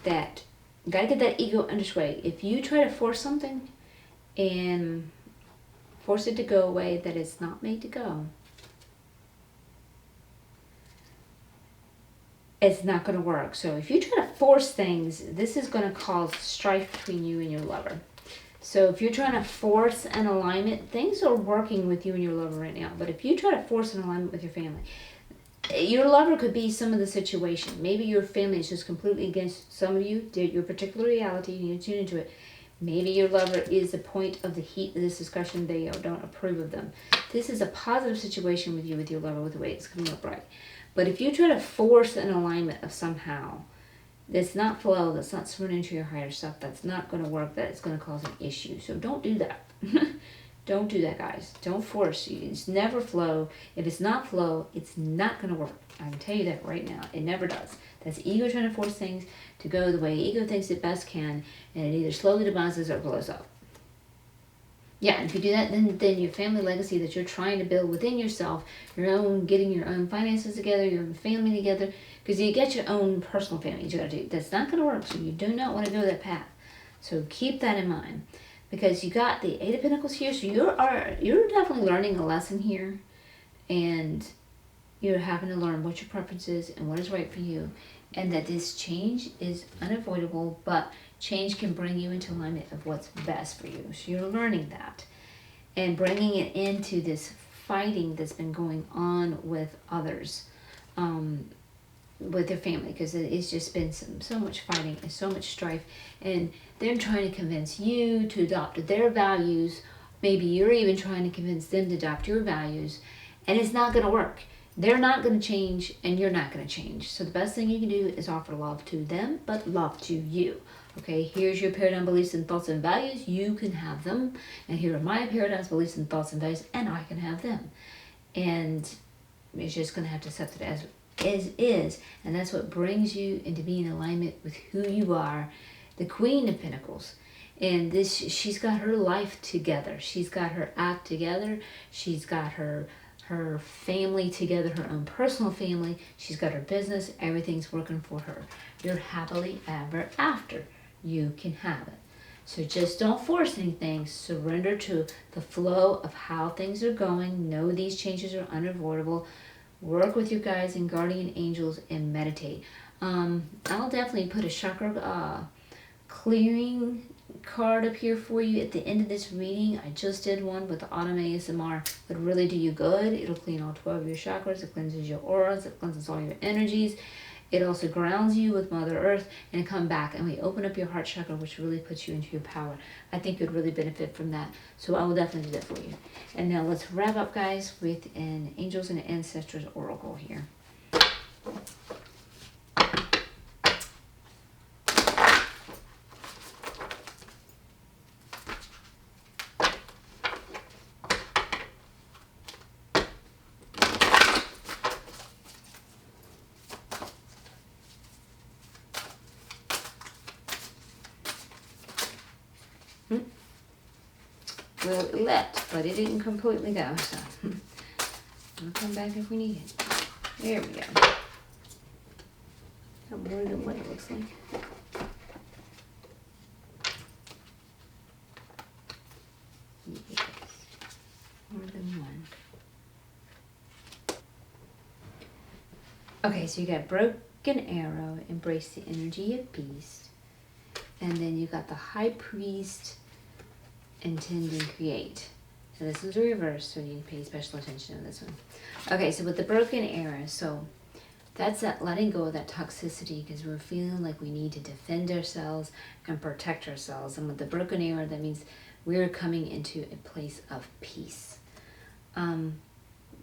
that you gotta get that ego under sway. If you try to force something and force it to go away that it's not made to go, it's not going to work. So if you try to force things, this is going to cause strife between you and your lover. So if you're trying to force an alignment, things are working with you and your lover right now. But if you try to force an alignment with your family, your lover could be some of the situation. Maybe your family is just completely against some of you, your particular reality. You need to tune into it. Maybe your lover is the point of the heat of this discussion. They don't approve of them. This is a positive situation with you, with your lover, with the way it's coming up right. But if you try to force an alignment of somehow, that's not flow, that's not surrendering to your higher self, that's not going to work, that it's going to cause an issue. So don't do that. Don't do that, guys. Don't force. It's never flow. If it's not flow, it's not going to work. I can tell you that right now. It never does. That's ego trying to force things to go the way ego thinks it best can, and it either slowly demise or blows up. Yeah, and if you do that, then your family legacy that you're trying to build within yourself, getting your own finances together, your own family together, because you get your own personal family you got to do. That's not going to work, so you do not want to go that path. So keep that in mind, because you got the Eight of Pentacles here, so you're definitely learning a lesson here, and you're having to learn what your preference is and what is right for you, and that this change is unavoidable, but change can bring you into alignment of what's best for you. So you're learning that and bringing it into this fighting that's been going on with others, with your family, because it's just been so much fighting and so much strife, and they're trying to convince you to adopt their values. Maybe you're even trying to convince them to adopt your values, and it's not going to work. They're not going to change, and you're not going to change. So the best thing you can do is offer love to them, but love to you. Okay, here's your paradigm, beliefs, and thoughts and values. You can have them. And here are my paradigms, beliefs, and thoughts and values, and I can have them. And you're just going to have to accept it as is. And that's what brings you into being in alignment with who you are, the Queen of Pentacles. And she's got her life together. She's got her act together. She's got her family together, her own personal family. She's got her business. Everything's working for her. You're happily ever after. You can have it. So just don't force anything. Surrender to the flow of how things are going. Know these changes are unavoidable. Work with your guides and guardian angels and meditate. I'll definitely put a chakra clearing card up here for you at the end of this reading. I just did one with the Autumn ASMR. It would really do you good. It'll clean all 12 of your chakras. It cleanses your auras. It cleanses all your energies. It also grounds you with Mother Earth, and come back and we open up your heart chakra, which really puts you into your power. I think you'd really benefit from that. So I will definitely do that for you. And now let's wrap up, guys, with an Angels and Ancestors Oracle here. Well, it leapt, but it didn't completely go. So We'll come back if we need it. There we go. Got more than what it looks like. Yes. More than one. Okay, so you got broken arrow, embrace the energy of peace. And then you got the high priest, intend and create. So this is the reverse, so you pay special attention to this one. Okay, so with the broken arrow, so that's that letting go of that toxicity because we're feeling like we need to defend ourselves and protect ourselves. And with the broken arrow, that means we're coming into a place of peace.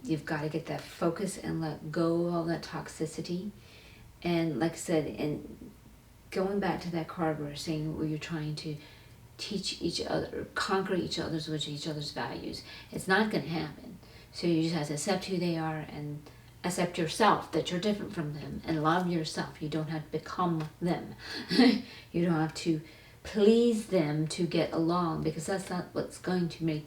You've got to get that focus and let go of all that toxicity. And like I said, and going back to that card where saying where you're trying to teach each other, conquer each other's values. It's not going to happen. So you just have to accept who they are and accept yourself, that you're different from them, and love yourself. You don't have to become them. You don't have to please them to get along, because that's not what's going to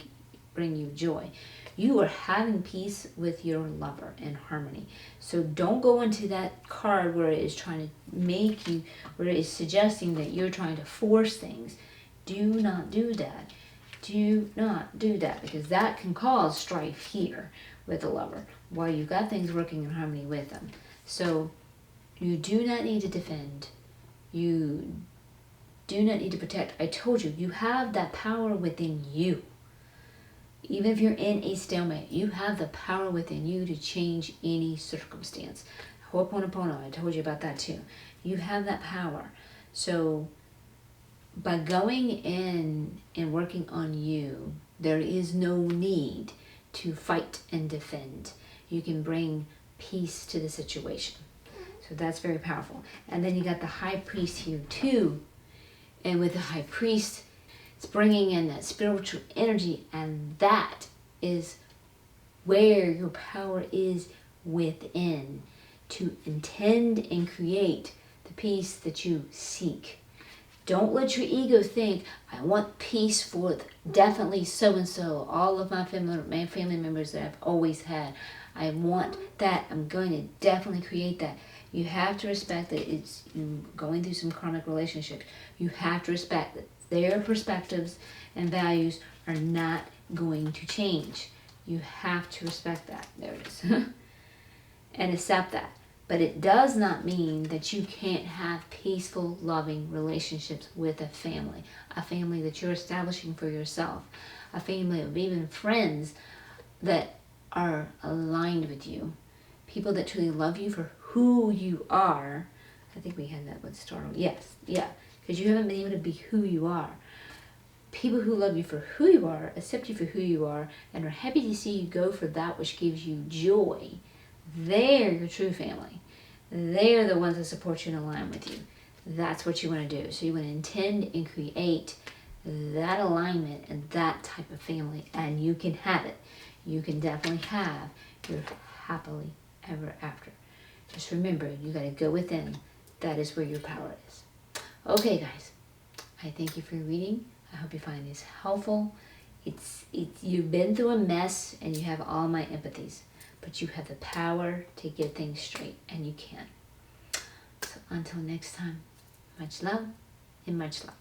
bring you joy. You are having peace with your lover in harmony. So don't go into that card where it is trying to make you, where it is suggesting that you're trying to force things. Do not do that. Do not do that, because that can cause strife here with a lover while you've got things working in harmony with them. So you do not need to defend. You do not need to protect. I told you, you have that power within you. Even if you're in a stalemate, you have the power within you to change any circumstance. Ho'oponopono, I told you about that too. You have that power. So by going in and working on you, there is no need to fight and defend. You can bring peace to the situation. So that's very powerful. And then you got the high priest here too. And with the high priest, it's bringing in that spiritual energy, and that is where your power is within, to intend and create the peace that you seek. Don't let your ego think, I want peace for definitely so-and-so, all of my family members that I've always had. I want that. I'm going to definitely create that. You have to respect that it's you going through some karmic relationships. You have to respect that their perspectives and values are not going to change. You have to respect that. There it is. And accept that. But it does not mean that you can't have peaceful, loving relationships with a family that you're establishing for yourself, a family of even friends that are aligned with you, people that truly love you for who you are. I think we had that with Startle. Yes, yeah, because you haven't been able to be who you are. People who love you for who you are, accept you for who you are, and are happy to see you go for that which gives you joy. They're your true family. They are the ones that support you and align with you. That's what you want to do. So you want to intend and create that alignment and that type of family, and you can have it. You can definitely have your happily ever after. Just remember, you got to go within. That is where your power is. Okay, guys. I thank you for your reading. I hope you find this helpful. You've been through a mess, and you have all my empathies. But you have the power to get things straight, and you can. So until next time, much love and much love.